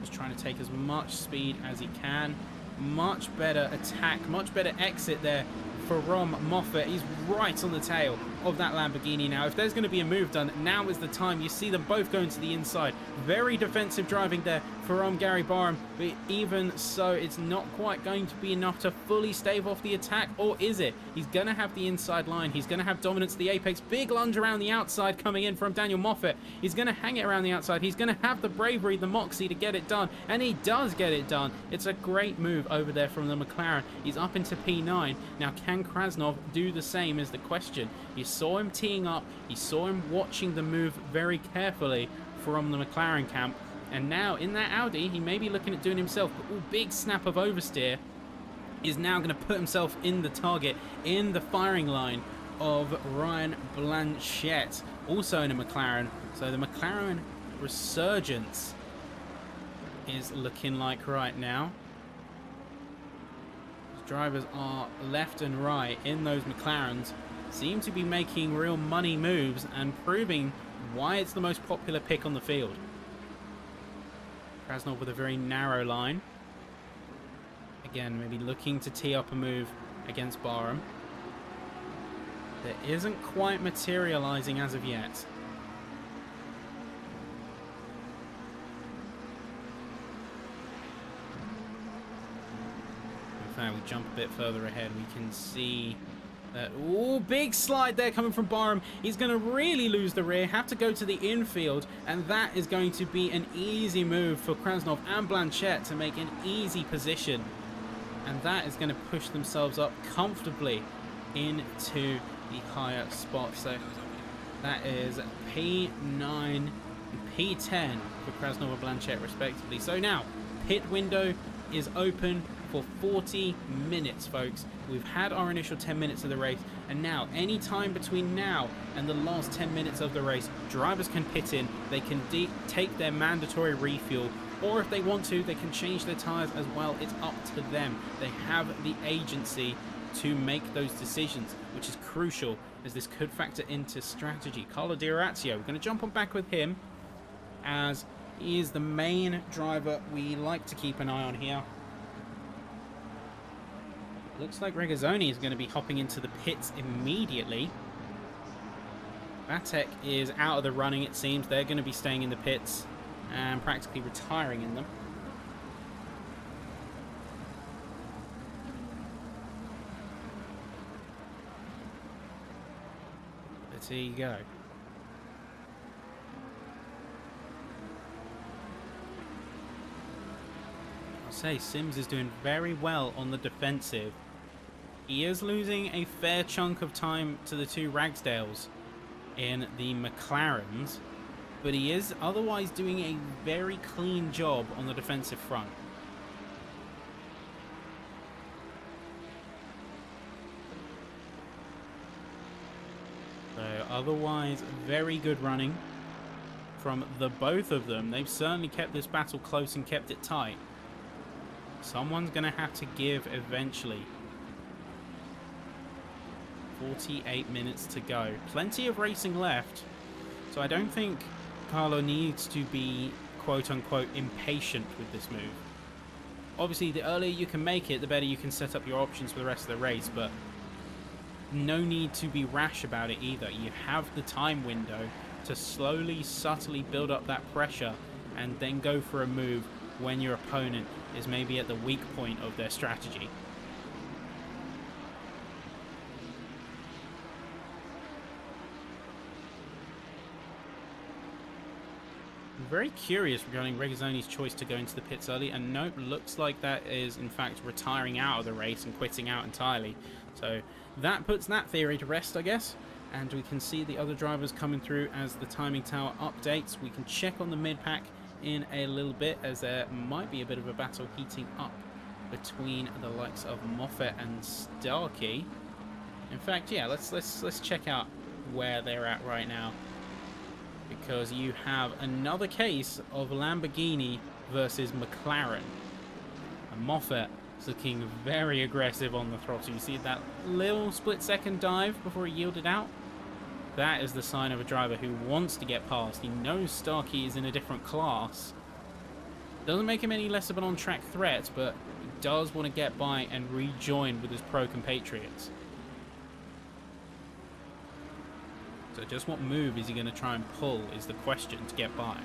Just trying to take as much speed as he can. Much better attack, much better exit there from Moffat. He's right on the tail of that Lamborghini now. If there's going to be a move done, now is the time. You see them both going to the inside. Very defensive driving there from Gary Barham, but even so, it's not quite going to be enough to fully stave off the attack, or is it? He's going to have the inside line. He's going to have dominance at the apex. Big lunge around the outside coming in from Daniel Moffat. He's going to hang it around the outside. He's going to have the bravery, the moxie to get it done, and he does get it done. It's a great move over there from the McLaren. He's up into P9. Now, can Krasnov do the same is the question. You saw him teeing up. You saw him watching the move very carefully from the McLaren camp. And now in that Audi, he may be looking at doing himself, but big snap of oversteer is now going to put himself in the target, in the firing line of Ryan Blanchette, also in a McLaren. So the McLaren resurgence is looking like right now. Drivers are left and right in those McLarens, seem to be making real money moves and proving why it's the most popular pick on the field. Krasnov with a very narrow line. Again, maybe looking to tee up a move against Barham. That isn't quite materializing as of yet. fact, we jump a bit further ahead, we can see that... Ooh, big slide there coming from Barham. He's going to really lose the rear, have to go to the infield, and that is going to be an easy move for Krasnov and Blanchette to make an easy position. And that is going to push themselves up comfortably into the higher spot. So that is P9 and P10 for Krasnov and Blanchette respectively. So now, pit window is open for 40 minutes, folks. We've had our initial 10 minutes of the race, and now, any time between now and the last 10 minutes of the race, drivers can pit in, they can take their mandatory refuel, or if they want to, they can change their tyres as well. It's up to them. They have the agency to make those decisions, which is crucial, as this could factor into strategy. Carlo Di Orazio, we're going to jump on back with him, as he is the main driver we like to keep an eye on here. Looks like Regazzoni is going to be hopping into the pits immediately. Vatek is out of the running, it seems. They're going to be staying in the pits and practically retiring in them. But here you go. I'll say Sims is doing very well on the defensive. He is losing a fair chunk of time to the two Ragsdales in the McLarens, but he is otherwise doing a very clean job on the defensive front. So otherwise, very good running from the both of them. They've certainly kept this battle close and kept it tight. Someone's going to have to give eventually. 48 minutes to go. Plenty of racing left, so I don't think Carlo needs to be quote-unquote impatient with this move. Obviously, the earlier you can make it, the better you can set up your options for the rest of the race, but no need to be rash about it either. You have the time window to slowly, subtly build up that pressure and then go for a move when your opponent is maybe at the weak point of their strategy. I'm very curious regarding Regazzoni's choice to go into the pits early, and nope, looks like that is in fact retiring out of the race and quitting out entirely. So that puts that theory to rest, I guess. And we can see the other drivers coming through as the timing tower updates. We can check on the mid-pack in a little bit, as there might be a bit of a battle heating up between the likes of Moffat and Starkey. In fact, yeah, let's check out where they're at right now, because you have another case of Lamborghini versus McLaren. And Moffat is looking very aggressive on the throttle. You see that little split-second dive before he yielded out? That is the sign of a driver who wants to get past. He knows Starkey is in a different class. Doesn't make him any less of an on-track threat, but he does want to get by and rejoin with his pro compatriots. So just what move is he going to try and pull is the question to get by.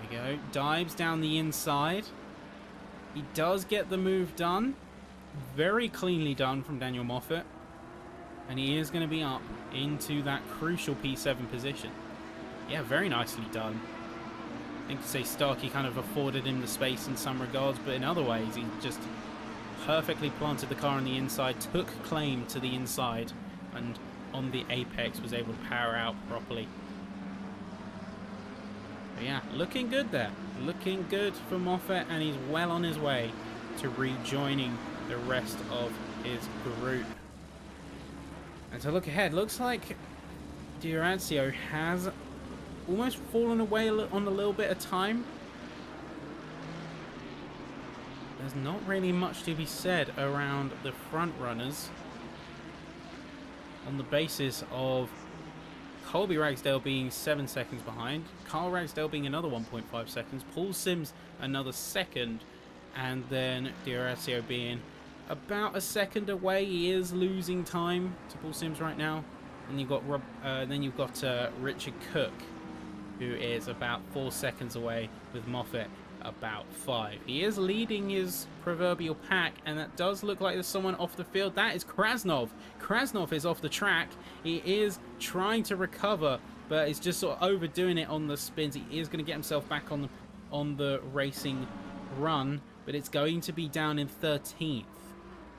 There we go. Dives down the inside. He does get the move done. Very cleanly done from Daniel Moffat. And he is going to be up into that crucial P7 position. Yeah, very nicely done. I think to say Starkey kind of afforded him the space in some regards, but in other ways he just perfectly planted the car on the inside, took claim to the inside, and on the apex was able to power out properly. But yeah, looking good there. Looking good for Moffat, and he's well on his way to rejoining the rest of his group. And to look ahead, looks like Di Orazio has almost fallen away on a little bit of time. There's not really much to be said around the front runners, on the basis of Colby Ragsdale being 7 seconds behind, Carl Ragsdale being another 1.5 seconds, Paul Sims another second, and then Di Orazio being about a second away. He is losing time to Paul Sims right now. And you've got Richard Cook, who is about 4 seconds away, with Moffat about 5. He is leading his proverbial pack, and that does look like there's someone off the field. That is Krasnov. Krasnov is off the track. He is trying to recover, but he's just sort of overdoing it on the spins. He is going to get himself back on the racing run, but it's going to be down in 13th.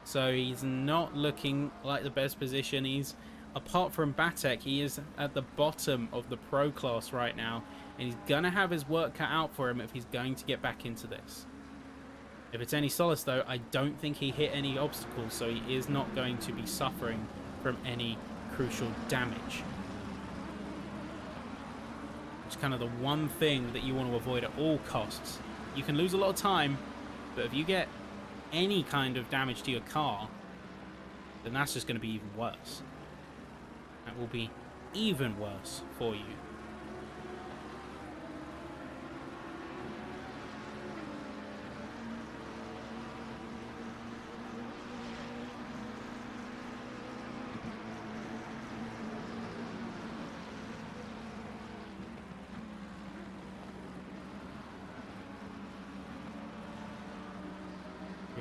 So he's not looking like the best position. He's, apart from Batek, he is at the bottom of the pro class right now, and he's going to have his work cut out for him if he's going to get back into this. If it's any solace, though, I don't think he hit any obstacles, so he is not going to be suffering from any crucial damage. It's kind of the one thing that you want to avoid at all costs. You can lose a lot of time, but if you get any kind of damage to your car, then that's just going to be even worse. That will be even worse for you.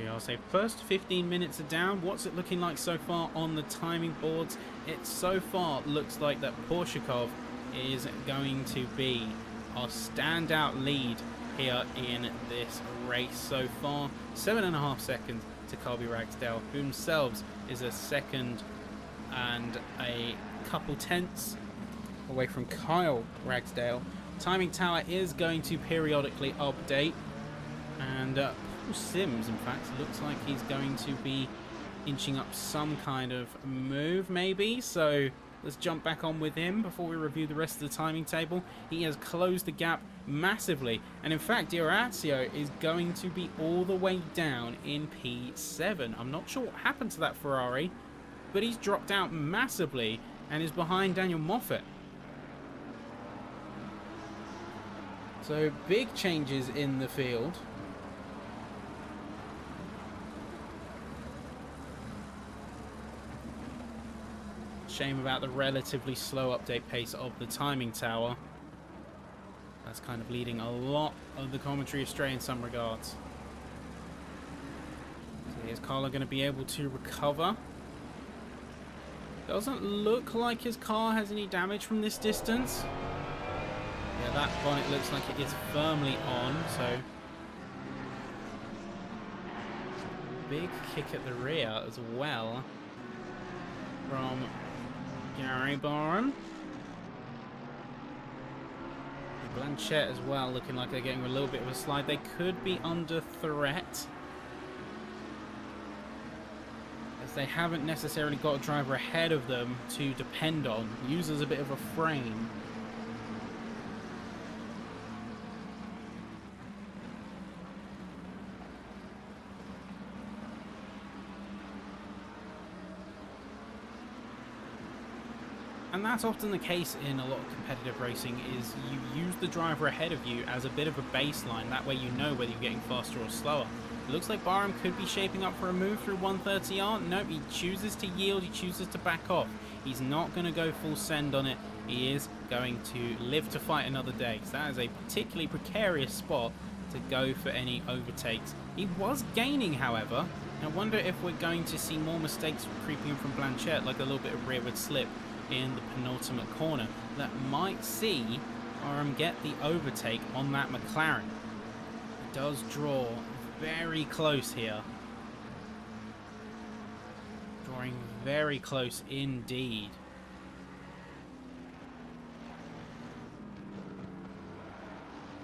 I'll say first 15 minutes are down. What's it looking like so far on the timing boards? It so far looks like that Porshikov is going to be our standout lead here in this race so far. 7.5 seconds to Colby Ragsdale, who themselves is a second and a couple tenths away from Kyle Ragsdale. Timing tower is going to periodically update, and Sims, in fact, looks like he's going to be inching up some kind of move, maybe. So let's jump back on with him before we review the rest of the timing table. He has closed the gap massively, and in fact, Di Orazio is going to be all the way down in P7. I'm not sure what happened to that Ferrari, but he's dropped out massively and is behind Daniel Moffat. So big changes in the field. Shame about the relatively slow update pace of the timing tower. That's kind of leading a lot of the commentary astray in some regards. So is Carlo going to be able to recover? Doesn't look like his car has any damage from this distance. Yeah, that bonnet looks like it is firmly on, so big kick at the rear as well from Gary Barham. Blanchette as well, looking like they're getting a little bit of a slide. They could be under threat, as they haven't necessarily got a driver ahead of them to depend on. Use as a bit of a frame. And that's often the case in a lot of competitive racing, is you use the driver ahead of you as a bit of a baseline. That way you know whether you're getting faster or slower. It looks like Barham could be shaping up for a move through 130R. Nope, he chooses to yield, he chooses to back off. He's not going to go full send on it. He is going to live to fight another day. So that is a particularly precarious spot to go for any overtakes. He was gaining, however. I wonder if we're going to see more mistakes creeping in from Blanchette, like a little bit of rearward slip in the penultimate corner that might see Barham get the overtake on that McLaren. It does draw very close here. Drawing very close indeed.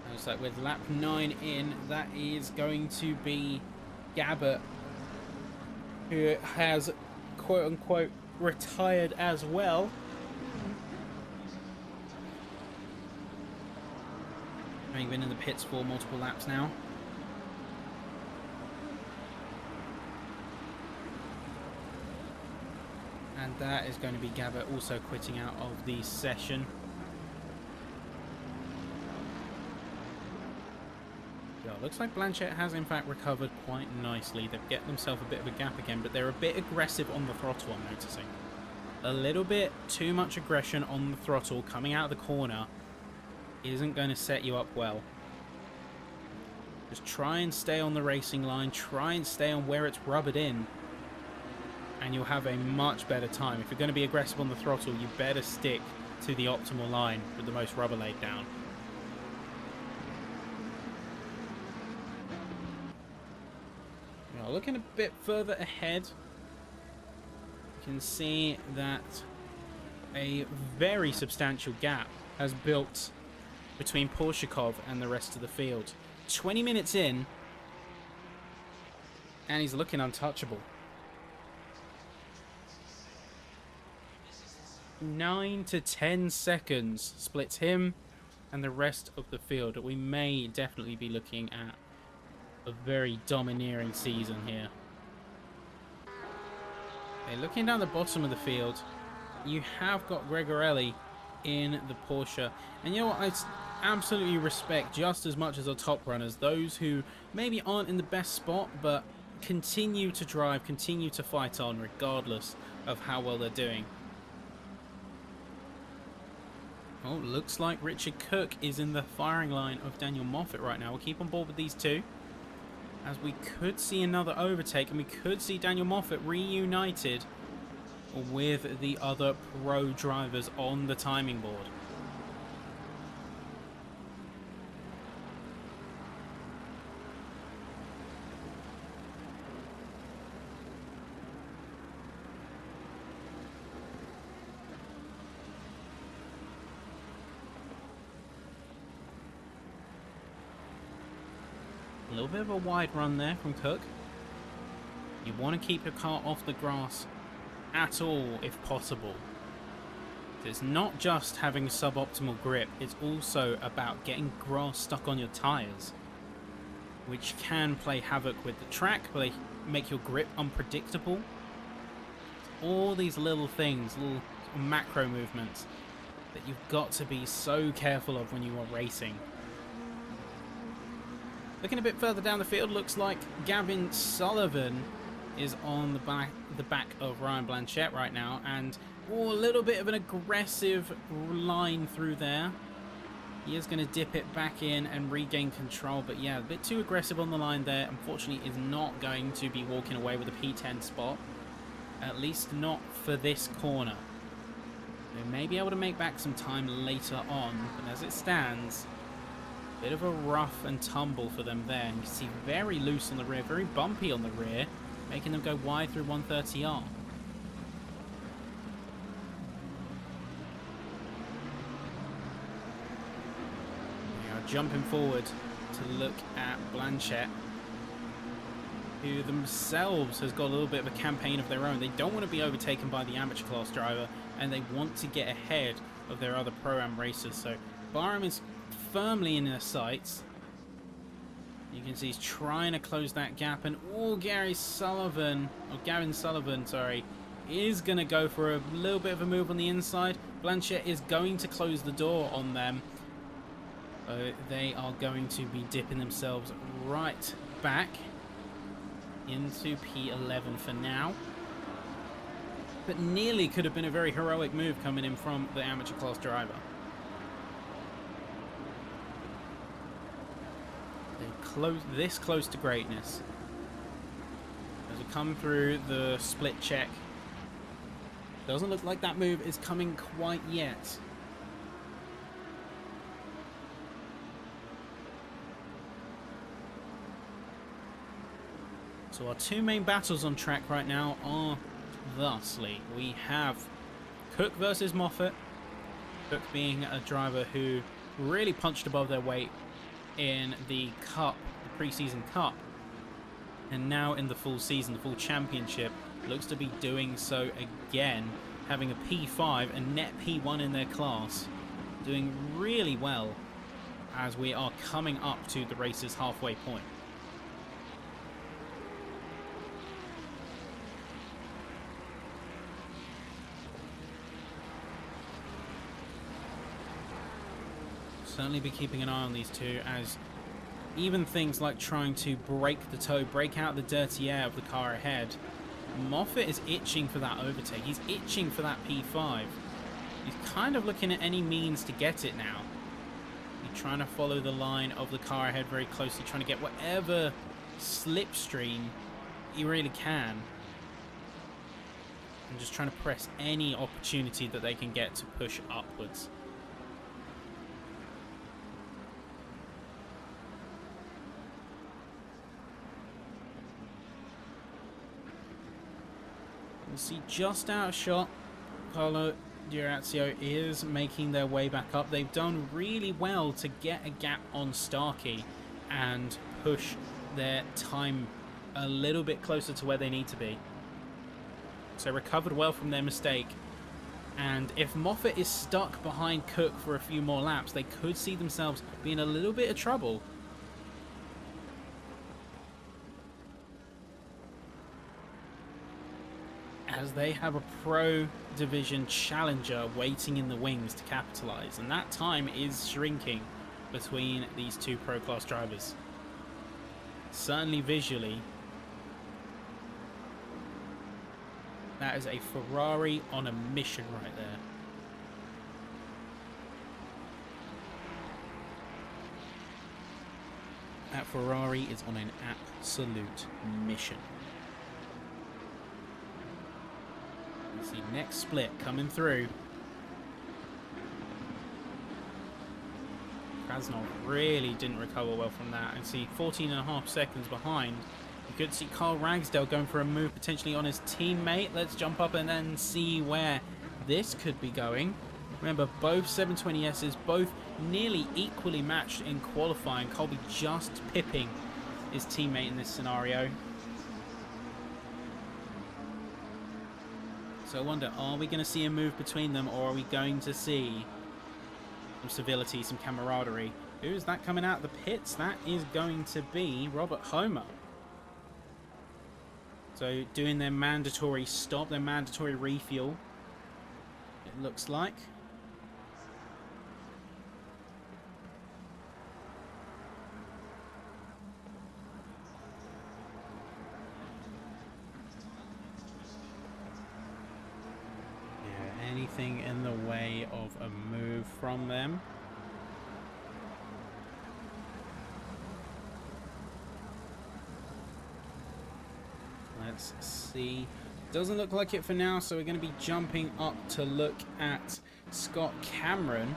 Looks like with lap 9 in, that is going to be Gabbert, who has quote-unquote retired as well. Having been in the pits for multiple laps now. And that is going to be Gabbert also quitting out of the session. Yeah, looks like Blanchette has in fact recovered quite nicely. They've get themselves a bit of a gap again, but they're a bit aggressive on the throttle, I'm noticing. A little bit too much aggression on the throttle coming out of the corner isn't going to set you up well. Just try and stay on the racing line. Try and stay on where it's rubbered in. And you'll have a much better time. If you're going to be aggressive on the throttle, you better stick to the optimal line with the most rubber laid down. Now, looking a bit further ahead, you can see that a very substantial gap has built between Porshikov and the rest of the field. 20 minutes in, and he's looking untouchable. 9 to 10 seconds splits him and the rest of the field. We may definitely be looking at a very domineering season here. Okay, looking down the bottom of the field, you have got Gregorelli in the Porsche, and you know what, I absolutely respect just as much as our top runners, those who maybe aren't in the best spot but continue to drive, continue to fight on regardless of how well they're doing. Oh, looks like Richard Cook is in the firing line of Daniel Moffat right now. We'll keep on board with these two, as we could see another overtake, and we could see Daniel Moffat reunited with the other pro drivers on the timing board. A little bit of a wide run there from Cook. You want to keep your car off the grass at all if possible. It's not just having suboptimal grip, it's also about getting grass stuck on your tyres, which can play havoc with the track, make your grip unpredictable. All these little things, little macro movements that you've got to be so careful of when you are racing. Looking a bit further down the field, looks like Gavin Sullivan is on the back of Ryan Blanchette right now, and a little bit of an aggressive line through there. He is going to dip it back in and regain control, but yeah, a bit too aggressive on the line there. Unfortunately, is not going to be walking away with a P10 spot, at least not for this corner. They may be able to make back some time later on, but as it stands, bit of a rough and tumble for them there. And you can see very loose on the rear, very bumpy on the rear, making them go wide through 130R. We are jumping forward to look at Blanchette, who themselves has got a little bit of a campaign of their own. They don't want to be overtaken by the amateur class driver, and they want to get ahead of their other Pro-Am racers. So Barham is firmly in their sights. You can see he's trying to close that gap, and Gavin Sullivan, sorry, is going to go for a little bit of a move on the inside. Blanchette is going to close the door on them. They are going to be dipping themselves right back into P11 for now. But nearly could have been a very heroic move coming in from the amateur class driver. This close to greatness. As we come through the split check, doesn't look like that move is coming quite yet. So our two main battles on track right now are thusly. We have Cook versus Moffat. Cook being a driver who really punched above their weight in the Cup, the pre-season Cup, and now in the full season, the full championship, looks to be doing so again, having a P5, a net P1 in their class, doing really well as we are coming up to the race's halfway point. Certainly be keeping an eye on these two, as even things like trying to break the toe, break out the dirty air of the car ahead, Moffat is itching for that overtake. He's itching for that P5. He's kind of looking at any means to get it now. You're trying to follow the line of the car ahead very closely, trying to get whatever slipstream you really can. And just trying to press any opportunity that they can get to push upwards. You see just out of shot, Carlo Durazio is making their way back up. They've done really well to get a gap on Starkey and push their time a little bit closer to where they need to be. So recovered well from their mistake. And if Moffat is stuck behind Cook for a few more laps, they could see themselves be in a little bit of trouble. As they have a Pro Division challenger waiting in the wings to capitalise. And that time is shrinking between these two Pro Class drivers. Certainly visually. That is a Ferrari on a mission right there. That Ferrari is on an absolute mission. You see next split coming through. Krasnov really didn't recover well from that. And see 14.5 seconds behind. You could see Carl Ragsdale going for a move potentially on his teammate. Let's jump up and then see where this could be going. Remember, both 720Ss, both nearly equally matched in qualifying. Colby just pipping his teammate in this scenario. So I wonder, are we going to see a move between them, or are we going to see some civility, some camaraderie? Who's that coming out of the pits? That is going to be Robert Homer. So doing their mandatory stop, their mandatory refuel, it looks like. Yeah, anything in the way of a move from them. Let's see. Doesn't look like it for now, so we're going to be jumping up to look at Scott Cameron,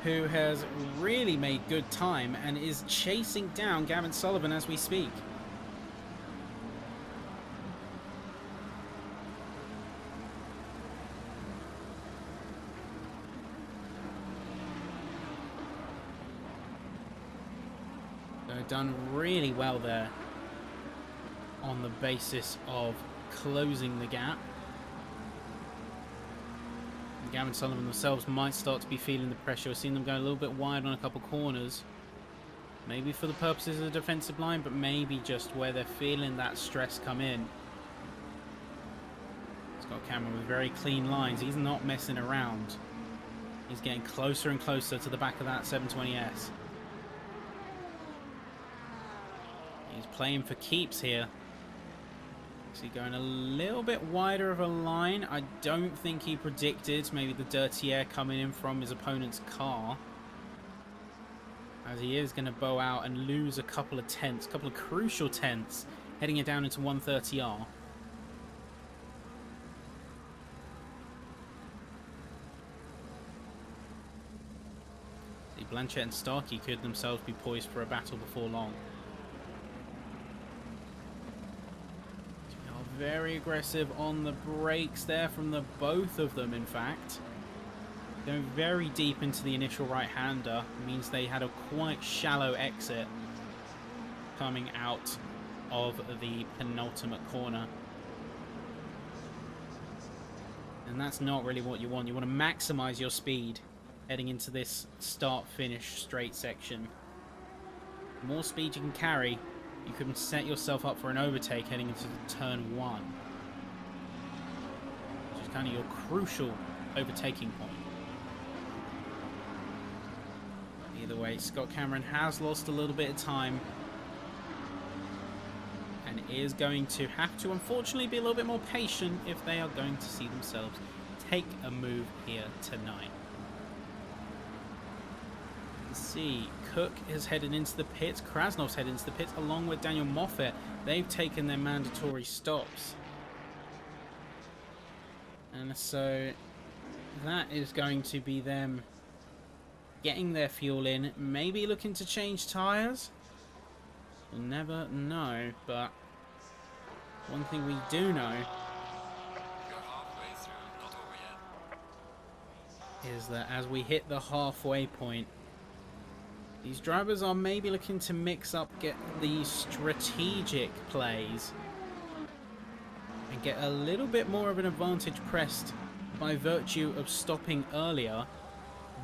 who has really made good time and is chasing down Gavin Sullivan as we speak. They've done really well there on the basis of closing the gap. And Gavin Sullivan themselves might start to be feeling the pressure. We've seen them go a little bit wide on a couple corners. Maybe for the purposes of the defensive line, but maybe just where they're feeling that stress come in. Scott Cameron with very clean lines. He's not messing around. He's getting closer and closer to the back of that 720S. He's playing for keeps here. So going a little bit wider of a line. I don't think he predicted maybe the dirty air coming in from his opponent's car, as he is going to bow out and lose a couple of tenths, a couple of crucial tenths, heading it down into 130R. See, Blanchett and Starkey could themselves be poised for a battle before long. Very aggressive on the brakes there from the both of them, in fact. Going very deep into the initial right-hander means they had a quite shallow exit coming out of the penultimate corner. And that's not really what you want. You want to maximize your speed heading into this start-finish straight section. The more speed you can carry, you can set yourself up for an overtake heading into turn 1, which is kind of your crucial overtaking point. Either way, Scott Cameron has lost a little bit of time and is going to have to, unfortunately, be a little bit more patient if they are going to see themselves take a move here tonight. see. Cook is headed into the pits. Krasnov's headed into the pits along with Daniel Moffat. They've taken their mandatory stops. And so that is going to be them getting their fuel in. Maybe looking to change tyres. We'll never know, but one thing we do know You're halfway through, not over yet. is that as we hit the halfway point, these drivers are maybe looking to mix up, get these strategic plays and get a little bit more of an advantage pressed by virtue of stopping earlier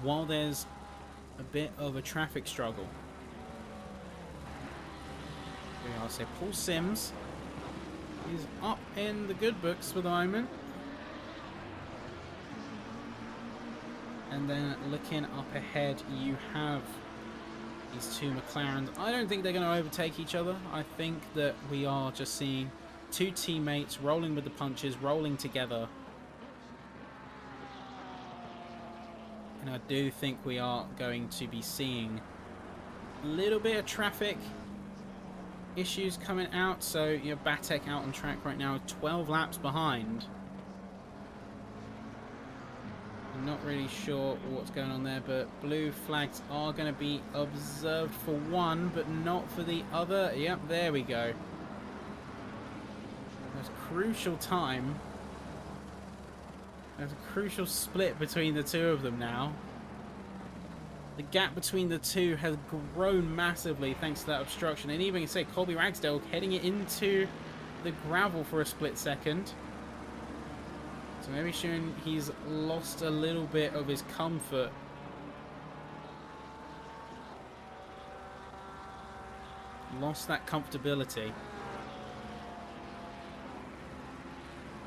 while there's a bit of a traffic struggle. Here we are, so Paul Sims is up in the good books for the moment. And then looking up ahead, you have these two McLarens. I don't think they're going to overtake each other. I think that we are just seeing two teammates rolling with the punches, rolling together. And I do think we are going to be seeing a little bit of traffic issues coming out. So your Batek out on track right now, 12 laps behind. I'm not really sure what's going on there, but blue flags are going to be observed for one, but not for the other. Yep, there we go. There's crucial time. There's a crucial split between the two of them now. The gap between the two has grown massively thanks to that obstruction. And even, say, Colby Ragsdale heading it into the gravel for a split second. So maybe showing he's lost a little bit of his comfort. Lost that comfortability.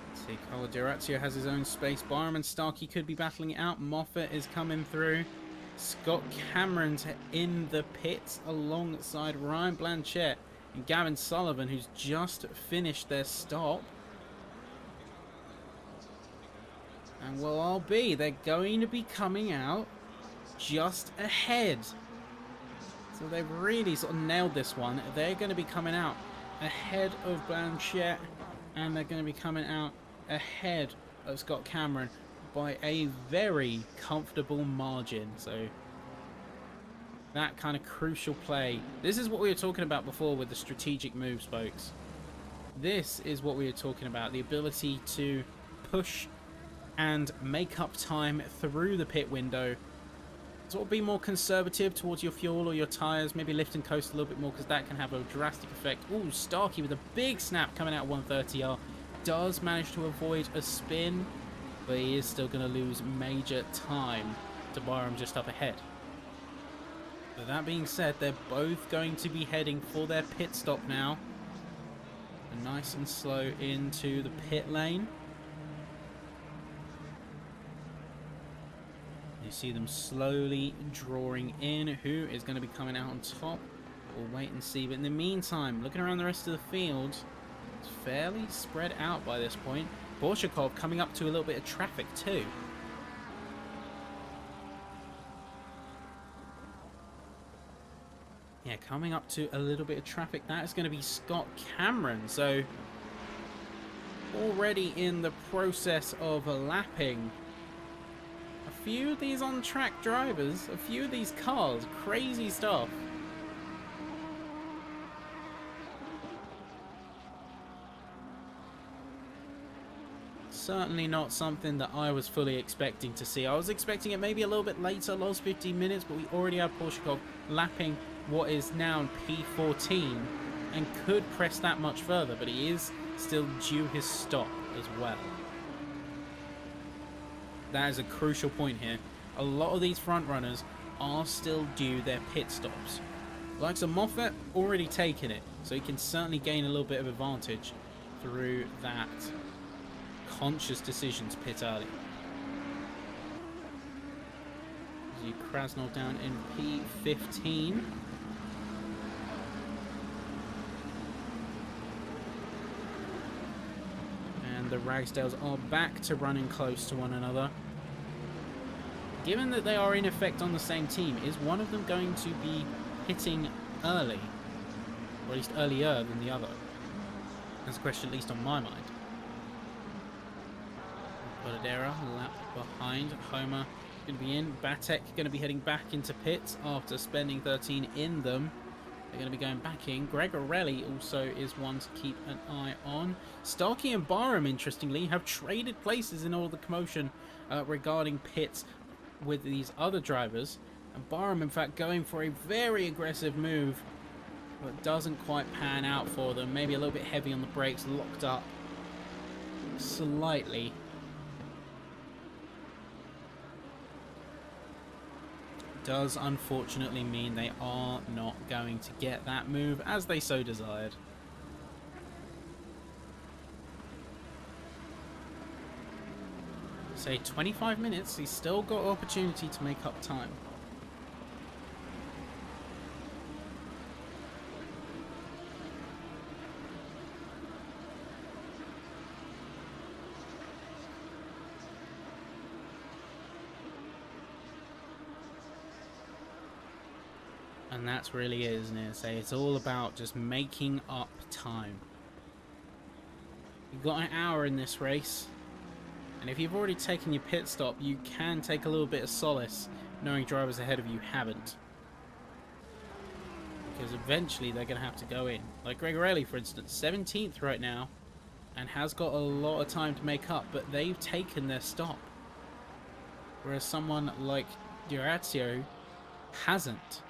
Let's see, Carlo Durazio has his own space. Barham and Starkey could be battling it out. Moffat is coming through. Scott Cameron's in the pits alongside Ryan Blanchett and Gavin Sullivan, who's just finished their stop. And well, I'll be. They're going to be coming out just ahead. So they've really sort of nailed this one. They're going to be coming out ahead of Blanchett, and they're going to be coming out ahead of Scott Cameron by a very comfortable margin. So that kind of crucial play. This is what we were talking about before with the strategic moves, folks. This is what we were talking about. The ability to push and make up time through the pit window. Sort of be more conservative towards your fuel or your tyres. Maybe lift and coast a little bit more, because that can have a drastic effect. Ooh, Starkey with a big snap coming out 130R. Does manage to avoid a spin, but he is still going to lose major time to Byram just up ahead. But that being said, they're both going to be heading for their pit stop now. And nice and slow into the pit lane. You see them slowly drawing in. Who is going to be coming out on top? We'll wait and see. But in the meantime, looking around the rest of the field, it's fairly spread out by this point. Borshakov coming up to a little bit of traffic too. Yeah, coming up to a little bit of traffic. That is going to be Scott Cameron. So already in the process of lapping a few of these on-track drivers, a few of these cars. Crazy stuff. Certainly not something that I was fully expecting to see. I was expecting it maybe a little bit later, last 15 minutes, but we already have Borshakov lapping what is now P14 and could press that much further, but he is still due his stop as well. That is a crucial point here. A lot of these front runners are still due their pit stops. Likes of Moffat already taken it, so he can certainly gain a little bit of advantage through that conscious decision to pit early. See Krasnov down in P15. And the Ragsdales are back to running close to one another. given that they are in effect on the same team, is one of them going to be hitting early? Or at least earlier than the other? That's a question at least on my mind. Bonadera, lap behind. Homer going to be in. Batek going to be heading back into pits after spending 13 in them. They're going to be going back in. Gregorelli also is one to keep an eye on. Starkey and Barham, interestingly, have traded places in all the commotion regarding pits with these other drivers. And Barham, in fact, going for a very aggressive move, but doesn't quite pan out for them. Maybe a little bit heavy on the brakes, locked up slightly. Does unfortunately mean they are not going to get that move as they so desired. Say 25 minutes, he's still got opportunity to make up time. And that's really it, isn't it? Say it's all about just making up time. You've got an hour in this race, and if you've already taken your pit stop, you can take a little bit of solace knowing drivers ahead of you haven't. Because eventually they're going to have to go in. Like Gregorelli, for instance, 17th right now, and has got a lot of time to make up, but they've taken their stop. Whereas someone like Durazio hasn't.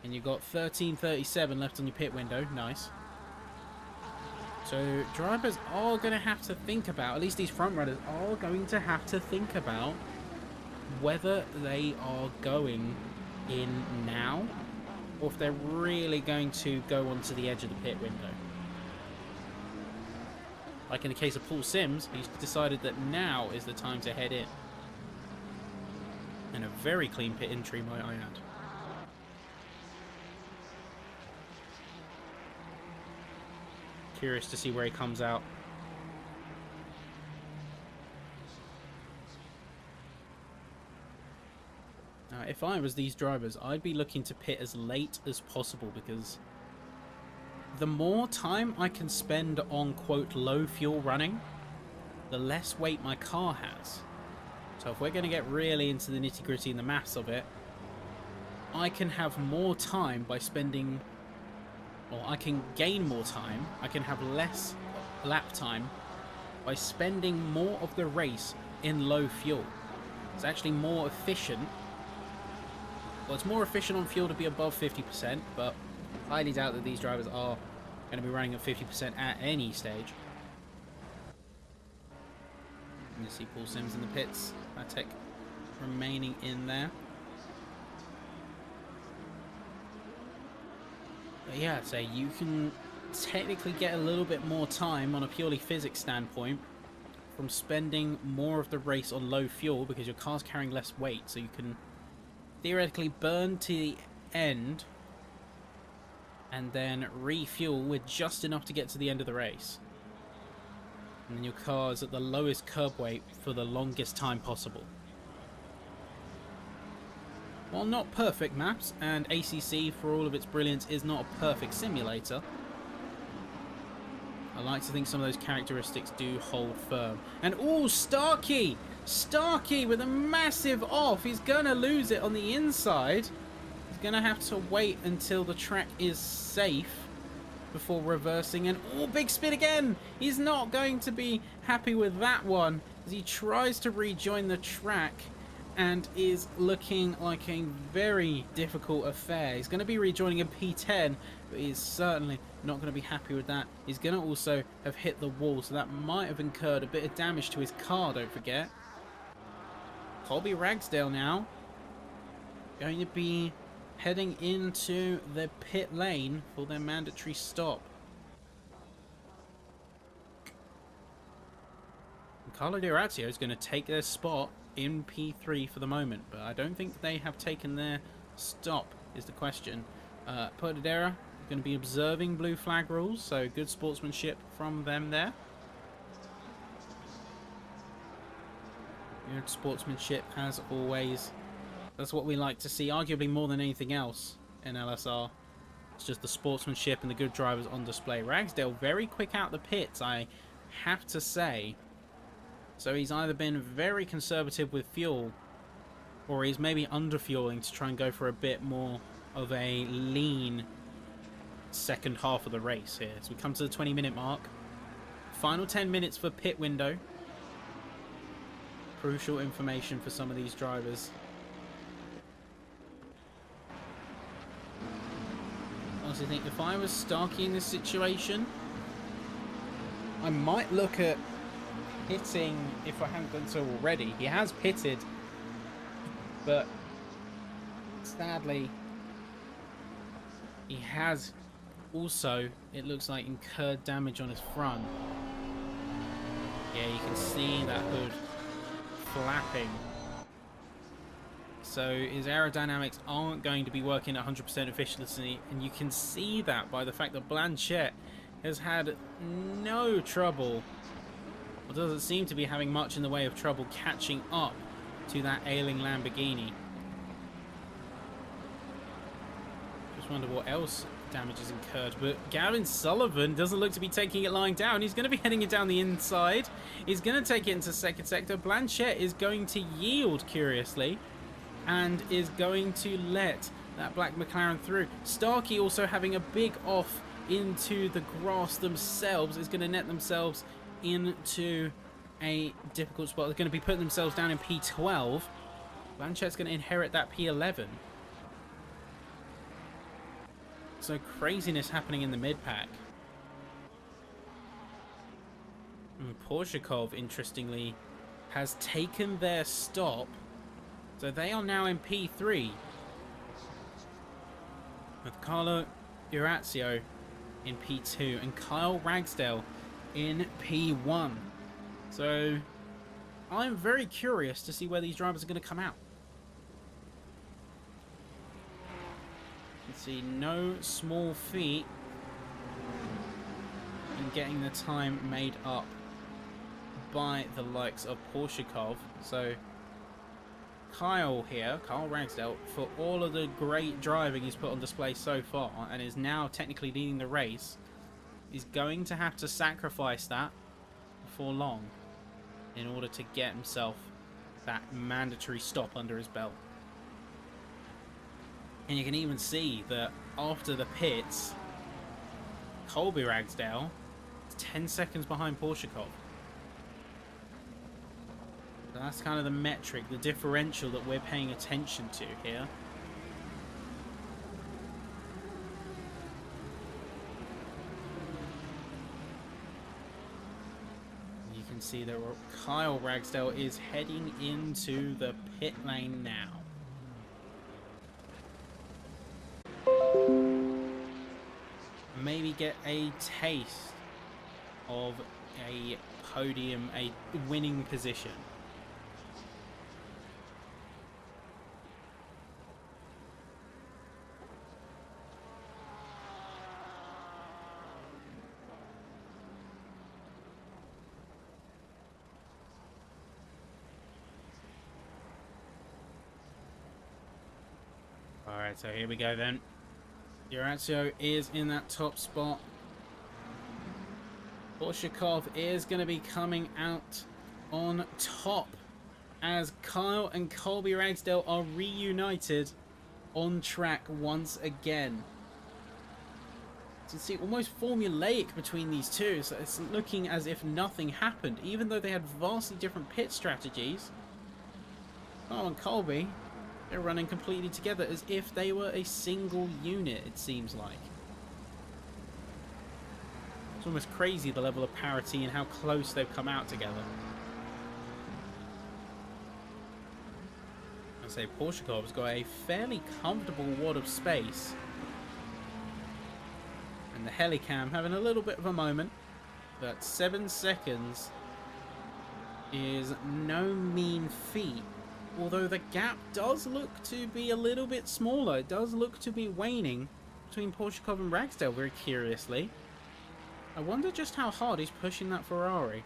And you've got 13:37 left on your pit window. Nice. So drivers are going to have to think about, at least these front runners are going to have to think about whether they are going in now or if they're really going to go onto the edge of the pit window. Like in the case of Paul Sims, he's decided that now is the time to head in. And a very clean pit entry, might I add. Curious to see where he comes out. Now, if I was these drivers, I'd be looking to pit as late as possible, because the more time I can spend on, quote, low fuel running, the less weight my car has. So if we're going to get really into the nitty-gritty and the maths of it, I can have more time by spending... Or I can gain more time, I can have less lap time by spending more of the race in low fuel. It's actually more efficient. Well, it's more efficient on fuel to be above 50%, but I highly doubt that these drivers are going to be running at 50% at any stage. And you see Paul Sims in the pits, Batek remaining in there. But yeah, I'd say you can technically get a little bit more time on a purely physics standpoint from spending more of the race on low fuel because your car's carrying less weight, so you can theoretically burn to the end and then refuel with just enough to get to the end of the race. And then your car is at the lowest curb weight for the longest time possible. While not perfect maps, and ACC, for all of its brilliance, is not a perfect simulator, I like to think some of those characteristics do hold firm. And oh, Starkey! Starkey with a massive off! He's going to lose it on the inside. He's going to have to wait until the track is safe before reversing. And oh, big spin again! He's not going to be happy with that one as he tries to rejoin the track. And is looking like a very difficult affair. He's going to be rejoining a P10, but he's certainly not going to be happy with that. He's going to also have hit the wall, so that might have incurred a bit of damage to his car, don't forget. Colby Ragsdale now going to be heading into the pit lane for their mandatory stop. And Carlo Di Orazio is going to take their spot in P3 for the moment, but I don't think they have taken their stop is the question. Perdera going to be observing blue flag rules, so good sportsmanship from them there. Good sportsmanship as always. That's what we like to see, arguably more than anything else in LSR. It's just the sportsmanship and the good drivers on display. Ragsdale very quick out the pits, I have to say. So he's either been very conservative with fuel, or he's maybe under-fueling to try and go for a bit more of a lean second half of the race here. So we come to the 20-minute mark. Final 10 minutes for pit window. Crucial information for some of these drivers. I honestly think if I was Starkey in this situation, I might look at pitting if I haven't done so already. He has pitted, but sadly he has also, it looks like, incurred damage on his front. Yeah, you can see that hood flapping. So his aerodynamics aren't going to be working at 100% efficiency, and you can see that by the fact that Blanchett has had no trouble, or doesn't seem to be having much in the way of trouble, catching up to that ailing Lamborghini. Just wonder what else damage is incurred, but Gavin Sullivan doesn't look to be taking it lying down. He's going to be heading it down the inside. He's going to take it into second sector. Blanchett is going to yield, curiously, and is going to let that black McLaren through. Starkey also having a big off into the grass themselves is going to net themselves into a difficult spot. They're going to be putting themselves down in P12. Blanchett's going to inherit that P11. So craziness happening in the mid-pack. Porshakov, interestingly, has taken their stop. So they are now in P3. With Carlo Irazio in P2 and Kyle Ragsdale in P1. So I'm very curious to see where these drivers are going to come out. You can see no small feat in getting the time made up by the likes of Porshakov. So Kyle here, Kyle Ragsdale, for all of the great driving he's put on display so far, and is now technically leading the race, is going to have to sacrifice that before long in order to get himself that mandatory stop under his belt. And you can even see that after the pits, Colby Ragsdale is 10 seconds behind Porshakov. So that's kind of the metric, the differential that we're paying attention to here. You can see that Kyle Ragsdale is heading into the pit lane now. Maybe get a taste of a podium, a winning position. Alright, so here we go then. Irazio is in that top spot. Porshakov is going to be coming out on top as Kyle and Colby Ragsdale are reunited on track once again. So you see, almost formulaic between these two. So it's looking as if nothing happened, even though they had vastly different pit strategies. Kyle and Colby, they're running completely together as if they were a single unit, it seems like. It's almost crazy the level of parity and how close they've come out together. I say Porshakov's got a fairly comfortable wad of space. And the Helicam having a little bit of a moment. But 7 seconds is no mean feat. Although the gap does look to be a little bit smaller. It does look to be waning between Porshakov and Ragsdale, very curiously. I wonder just how hard he's pushing that Ferrari.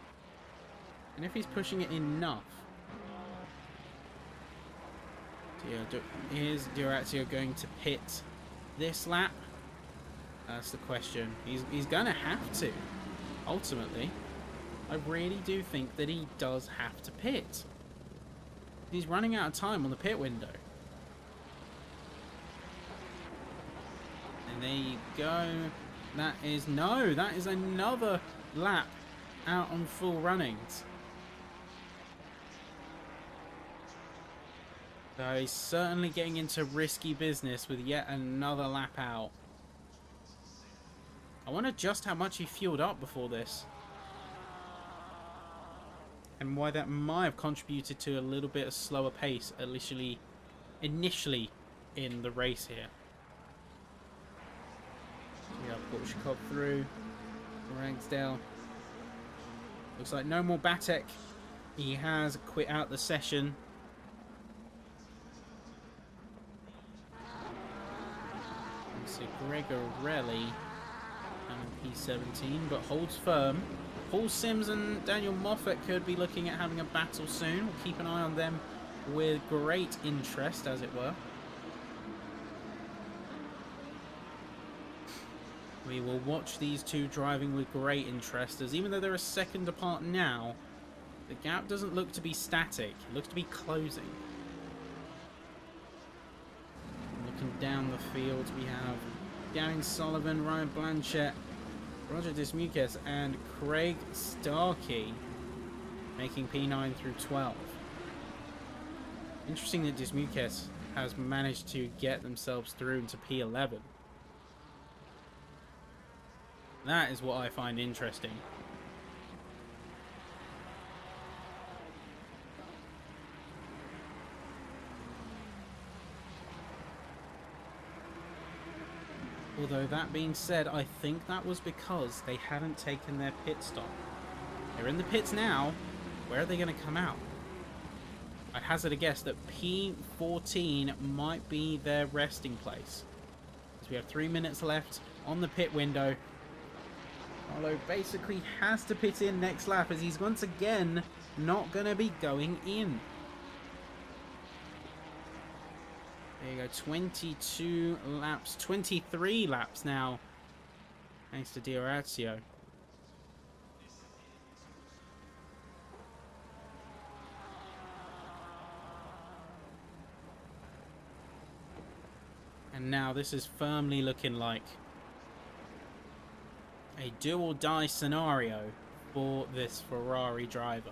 And if he's pushing it enough. Yeah, is Durazio going to pit this lap? That's the question. He's gonna have to, ultimately. I really do think that he does have to pit. He's running out of time on the pit window. And there you go. That is another lap out on full runnings. So he's certainly getting into risky business with yet another lap out. I wonder just how much he fueled up before this. And why that might have contributed to a little bit of slower pace initially in the race here. Yeah, Portugal through. Ragsdale. Looks like no more Batek. He has quit out the session. So Gregorelli P17, but holds firm. Paul Sims and Daniel Moffat could be looking at having a battle soon. We'll keep an eye on them with great interest, as it were. We will watch these two driving with great interest, as even though they're a second apart now, the gap doesn't look to be static. It looks to be closing. Looking down the field, we have Gavin Sullivan, Ryan Blanchett, Roger Dismukes, and Craig Starkey making P9 through 12. Interesting that Dismukes has managed to get themselves through into P11. That is what I find interesting. Although that being said, I think that was because they hadn't taken their pit stop. They're in the pits now. Where are they going to come out? I'd hazard a guess that P14 might be their resting place. As we have 3 minutes left on the pit window. Although basically has to pit in next lap, as he's once again not going to be going in. There you go, 22 laps, 23 laps now, thanks to Diorazio. And now this is firmly looking like a do-or-die scenario for this Ferrari driver.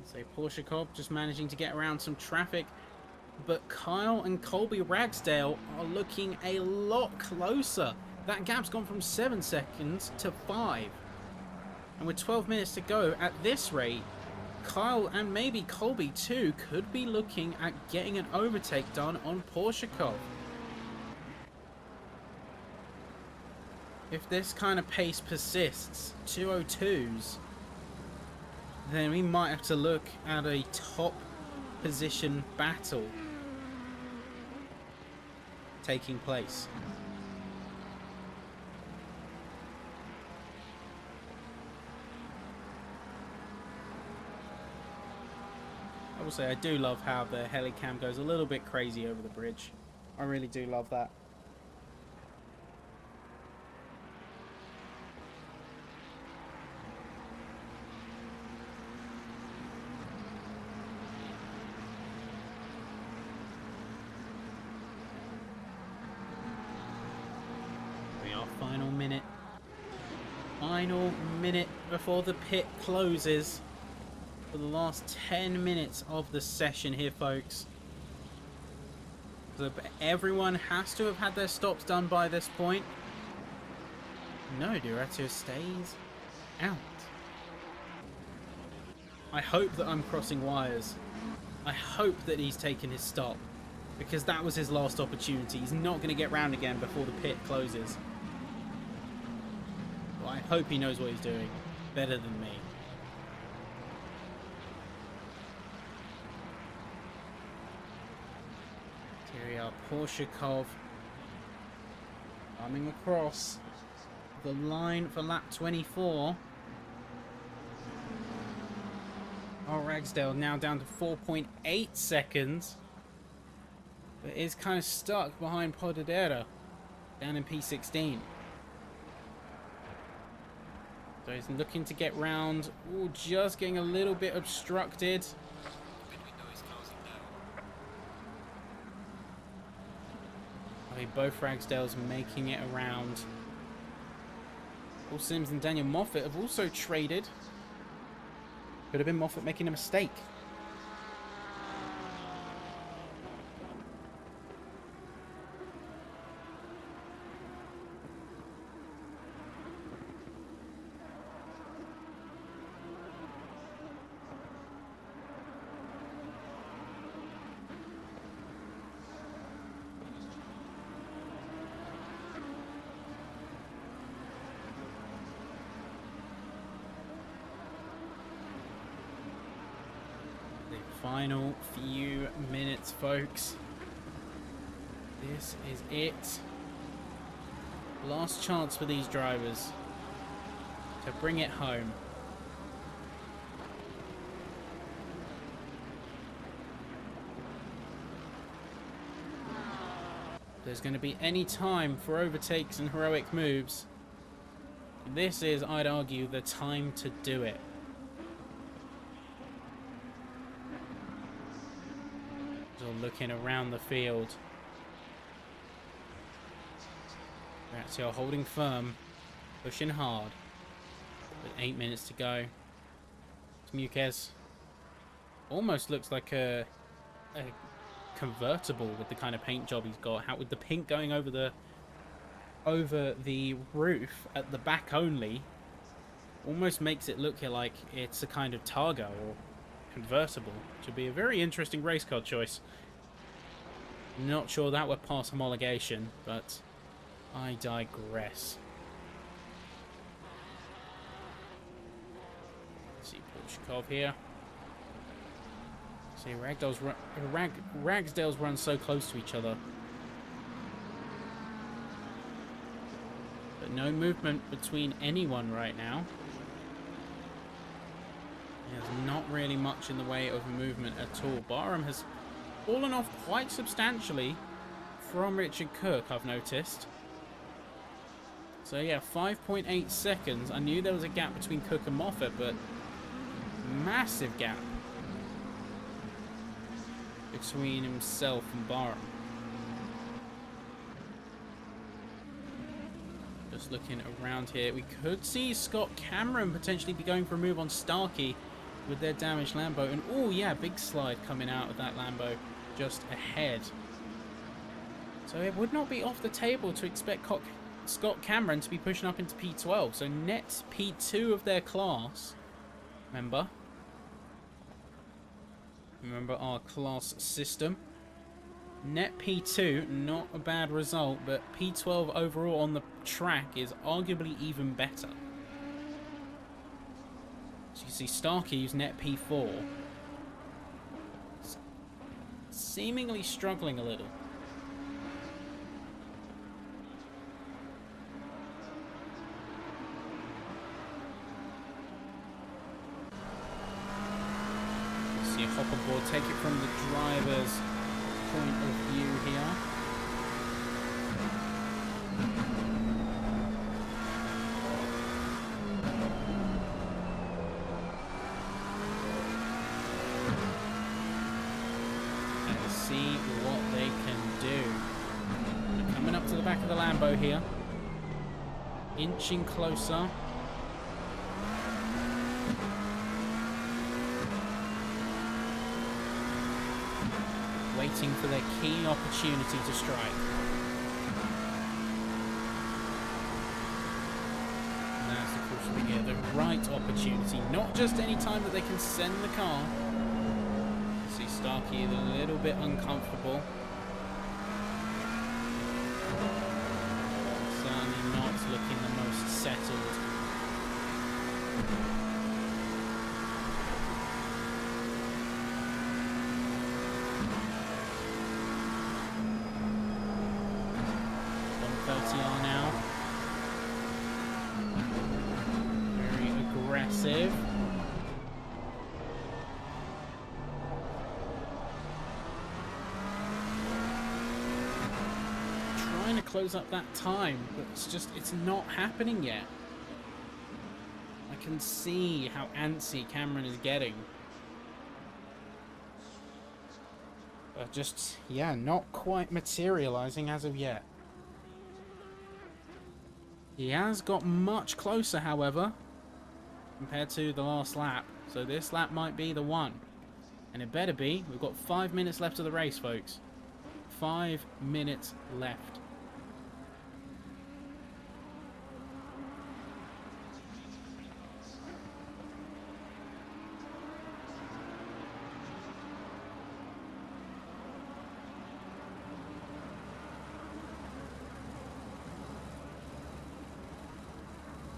So Porshakov just managing to get around some traffic, but Kyle and Colby Ragsdale are looking a lot closer. That gap's gone from 7 seconds to 5. And with 12 minutes to go, at this rate, Kyle and maybe Colby too could be looking at getting an overtake done on Porshakov. If this kind of pace persists, 202s, then we might have to look at a top position battle taking place. I will say I do love how the helicam goes a little bit crazy over the bridge. I really do love that. Final minute before the pit closes for the last 10 minutes of the session here, folks. So everyone has to have had their stops done by this point. No, Durazio stays out. I hope that I'm crossing wires. I hope that he's taken his stop, because that was his last opportunity. He's not going to get round again before the pit closes. I hope he knows what he's doing better than me. Here we are, Porshakov coming across the line for lap 24. Ragsdale now down to 4.8 seconds. But is kind of stuck behind Podadera down in P16. So he's looking to get round. Ooh, just getting a little bit obstructed. Pit window is closing now. Okay, both Ragsdales making it around. Paul Sims and Daniel Moffat have also traded. Could have been Moffat making a mistake. Final few minutes, folks. This is it. Last chance for these drivers to bring it home. If there's going to be any time for overtakes and heroic moves, this is, I'd argue, the time to do it. Looking around the field. Ratio holding firm, pushing hard. With 8 minutes to go. Muquez almost looks like a convertible with the kind of paint job he's got. How with the pink going over the roof at the back only, almost makes it look like it's a kind of Targa or convertible. Which would be a very interesting race car choice. Not sure that would pass homologation, but I digress. Let's see Porshikov here. See Ragsdale's run so close to each other. But no movement between anyone right now. There's not really much in the way of movement at all. Barham has fallen off quite substantially from Richard Cook, I've noticed. So yeah, 5.8 seconds. I knew there was a gap between Cook and Moffat, but massive gap between himself and Barham. Just looking around here, we could see Scott Cameron potentially be going for a move on Starkey with their damaged Lambo. And oh yeah, big slide coming out of that Lambo just ahead. So it would not be off the table to expect Scott Cameron to be pushing up into P12. So net P2 of their class. Remember our class system. Net P2, not a bad result, but P12 overall on the track is arguably even better. So you see Starkey's net P4 seemingly struggling a little. You see a hop aboard, take it from the driver's point of view here. See what they can do. They're coming up to the back of the Lambo here. Inching closer. Waiting for their key opportunity to strike. And that's the crucial thing here. The right opportunity. Not just any time that they can send the car. See Starkey a little bit uncomfortable. Certainly not looking the most settled. are now. Very aggressive. close up that time, but it's not happening yet. I can see how antsy Cameron is getting. But just, yeah, not quite materializing as of yet. He has got much closer, however, compared to the last lap. So this lap might be the one. And it better be. We've got 5 minutes left of the race, folks. 5 minutes left.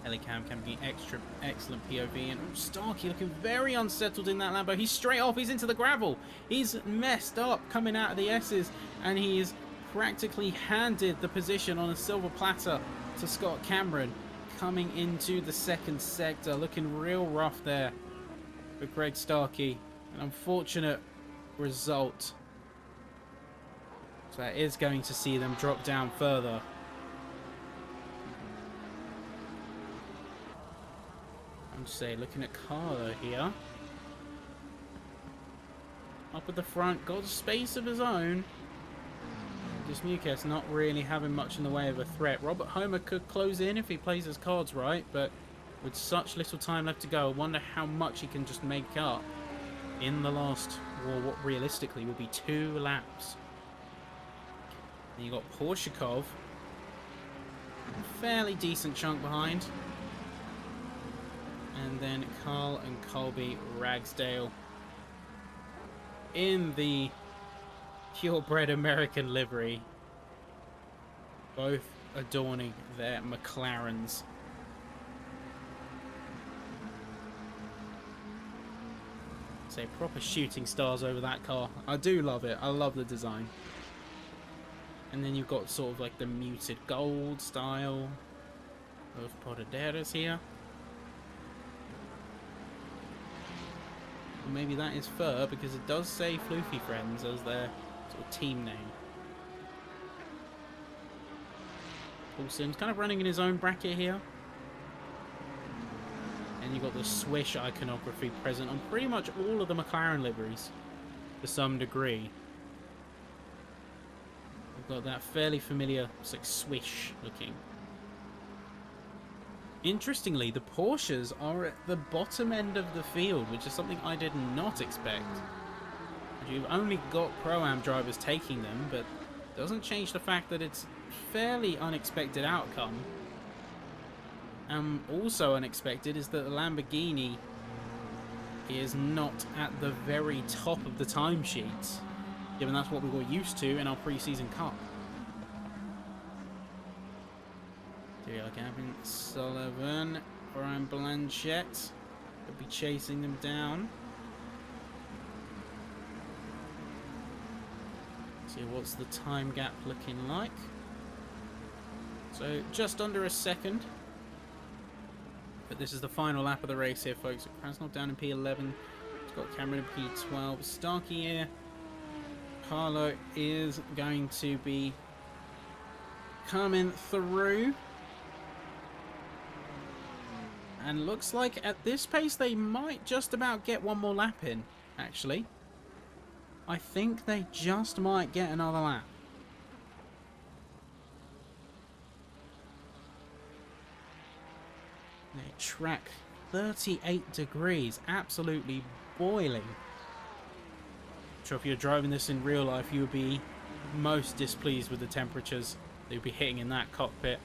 Helicam can be excellent POV, and Starkey looking very unsettled in that Lambo. He's straight off, he's into the gravel. He's messed up coming out of the S's, and he is practically handed the position on a silver platter to Scott Cameron coming into the second sector. Looking real rough there for Greg Starkey. An unfortunate result. So that is going to see them drop down further. Say, looking at Carlo here. Up at the front, got a space of his own. Dismukas not really having much in the way of a threat. Robert Homer could close in if he plays his cards right, but with such little time left to go, I wonder how much he can just make up in the last, well, what realistically will be 2 laps. Then you got Porshikov, a fairly decent chunk behind. And then Carl and Colby Ragsdale in the purebred American livery, both adorning their McLarens. Say proper shooting stars over that car. I do love it. I love the design. And then you've got sort of like the muted gold style of Podaderas here. Maybe that is fur, because it does say Floofy Friends as their sort of team name. Paul Sims kind of running in his own bracket here. And you've got the Swish iconography present on pretty much all of the McLaren liveries to some degree. We've got that fairly familiar, it's like Swish looking. Interestingly, the Porsches are at the bottom end of the field, which is something I did not expect. You've only got Pro-Am drivers taking them, but it doesn't change the fact that it's a fairly unexpected outcome. Also unexpected is that the Lamborghini is not at the very top of the timesheets, given that's what we were used to in our pre-season cup. Gavin Sullivan, Brian Blanchett could be chasing them down. See what's the time gap looking like. So just under a second. But this is the final lap of the race here, folks. Krasnov down in P11. It's got Cameron in P12. Starkey here. Carlo is going to be coming through. And looks like at this pace they might just about get one more lap in, actually. I think they just might get another lap. They track 38 degrees, absolutely boiling. I'm sure if you're driving this in real life, you would be most displeased with the temperatures that you'd be hitting in that cockpit.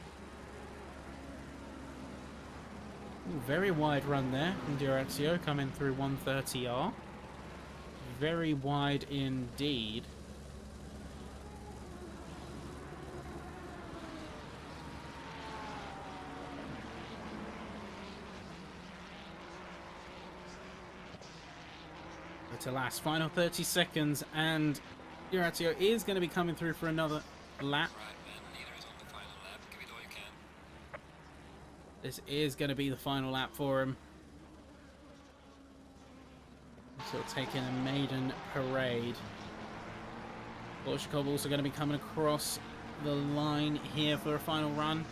Ooh, very wide run there from Durazio coming through 130R. Very wide indeed. But alas, final 30 seconds, and Durazio is going to be coming through for another lap. This is going to be the final lap for him. Sort of taking a maiden parade. Borshikov also going to be coming across the line here for a final run.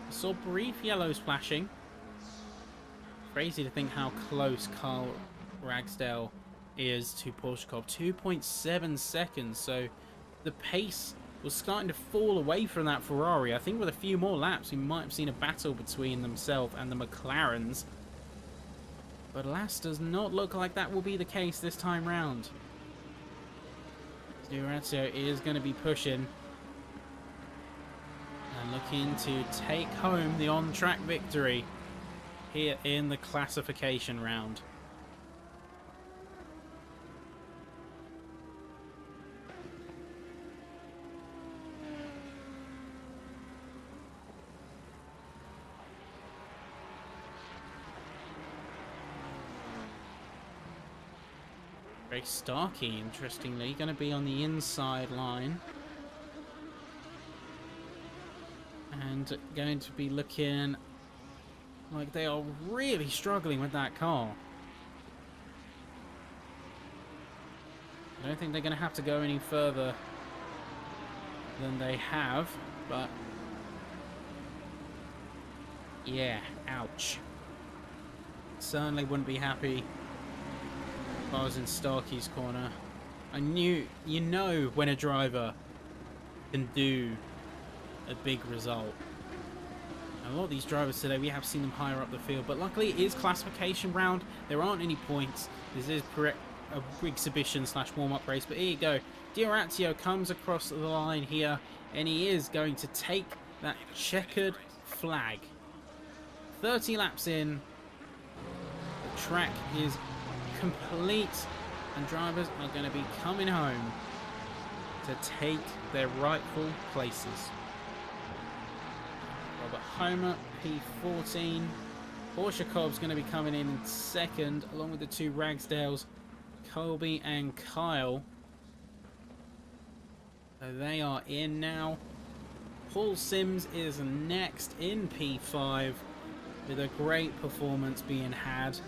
I saw brief yellows flashing. Crazy to think how close Carl Ragsdale is to Porshikov. 2.7 seconds. So the pace was starting to fall away from that Ferrari. I think with a few more laps, we might have seen a battle between themselves and the McLarens. But alas, does not look like that will be the case this time round. Durazio is going to be pushing and looking to take home the on-track victory here in the classification round. Greg Starkey, interestingly, going to be on the inside line. And going to be looking like they are really struggling with that car. I don't think they're going to have to go any further than they have, but yeah, ouch. Certainly wouldn't be happy if I was in Starkey's corner. You know when a driver can do a big result. And a lot of these drivers today, we have seen them higher up the field, but luckily it is classification round. There aren't any points. This is a exhibition / warm-up race, but here you go. Durazio comes across the line here, and he is going to take that checkered flag. 30 laps in, the track is complete, and drivers are going to be coming home to take their rightful places. Robert Homer, P14. Porshikov's going to be coming in second, along with the two Ragsdales, Colby and Kyle. So they are in now. Paul Sims is next in P5, with a great performance being had.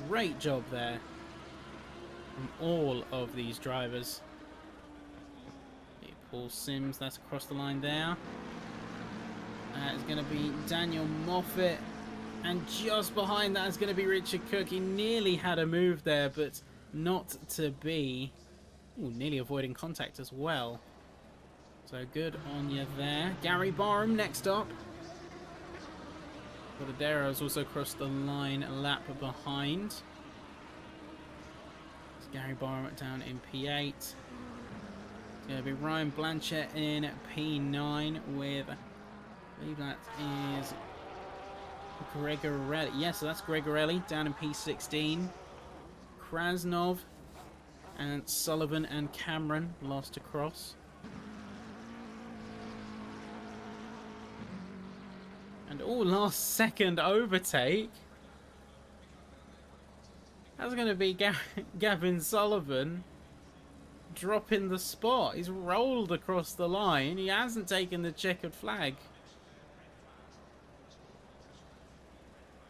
Great job there from all of these drivers. Paul Sims, that's across the line there. That is going to be Daniel Moffat. And just behind that is going to be Richard Cook. He nearly had a move there, but not to be. Ooh, nearly avoiding contact as well. So good on you there. Gary Barham next up. Cordero's also crossed the line a lap behind. It's Gary Barham down in P8. It's going to be Ryan Blanchett in P9 with, I believe that is Gregorelli. Yes, so that's Gregorelli down in P16. Krasnov and Sullivan and Cameron lost across. And last second overtake. That's going to be Gavin Sullivan dropping the spot. He's rolled across the line. He hasn't taken the checkered flag.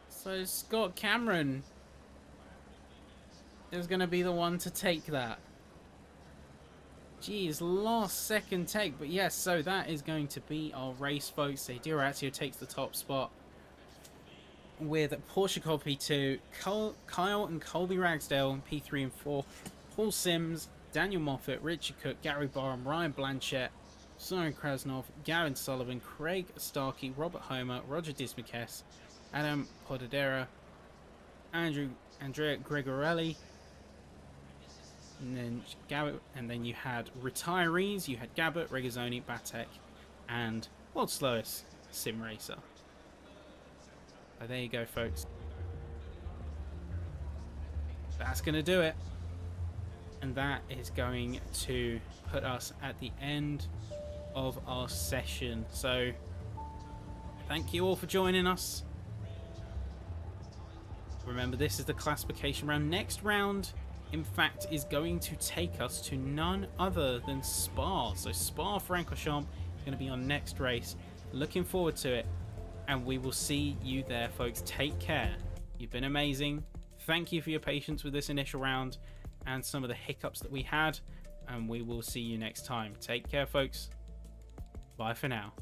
So Scott Cameron is going to be the one to take that. Geez, last second take. But yes, so that is going to be our race, folks. So Durazio takes the top spot with Porshikov P2, Kyle and Colby Ragsdale P3 and 4, Paul Sims, Daniel Moffat, Richard Cook, Gary Barham, Ryan Blanchett, Soren Krasnov, Gavin Sullivan, Craig Starkey, Robert Homer, Roger Dismukes, Adam Podadera, Andrea Gregorelli, and then you had retirees. You had Gabbett, Regazzoni, Batek, and world's slowest sim racer. So there you go, folks. That's going to do it. And that is going to put us at the end of our session. So thank you all for joining us. Remember, this is the classification round. Next round, in fact, is going to take us to none other than Spa. So Spa-Francorchamps is going to be our next race. Looking forward to it. And we will see you there, folks. Take care. You've been amazing. Thank you for your patience with this initial round. and some of the hiccups that we had, and we will see you next time. Take care, folks. Bye for now.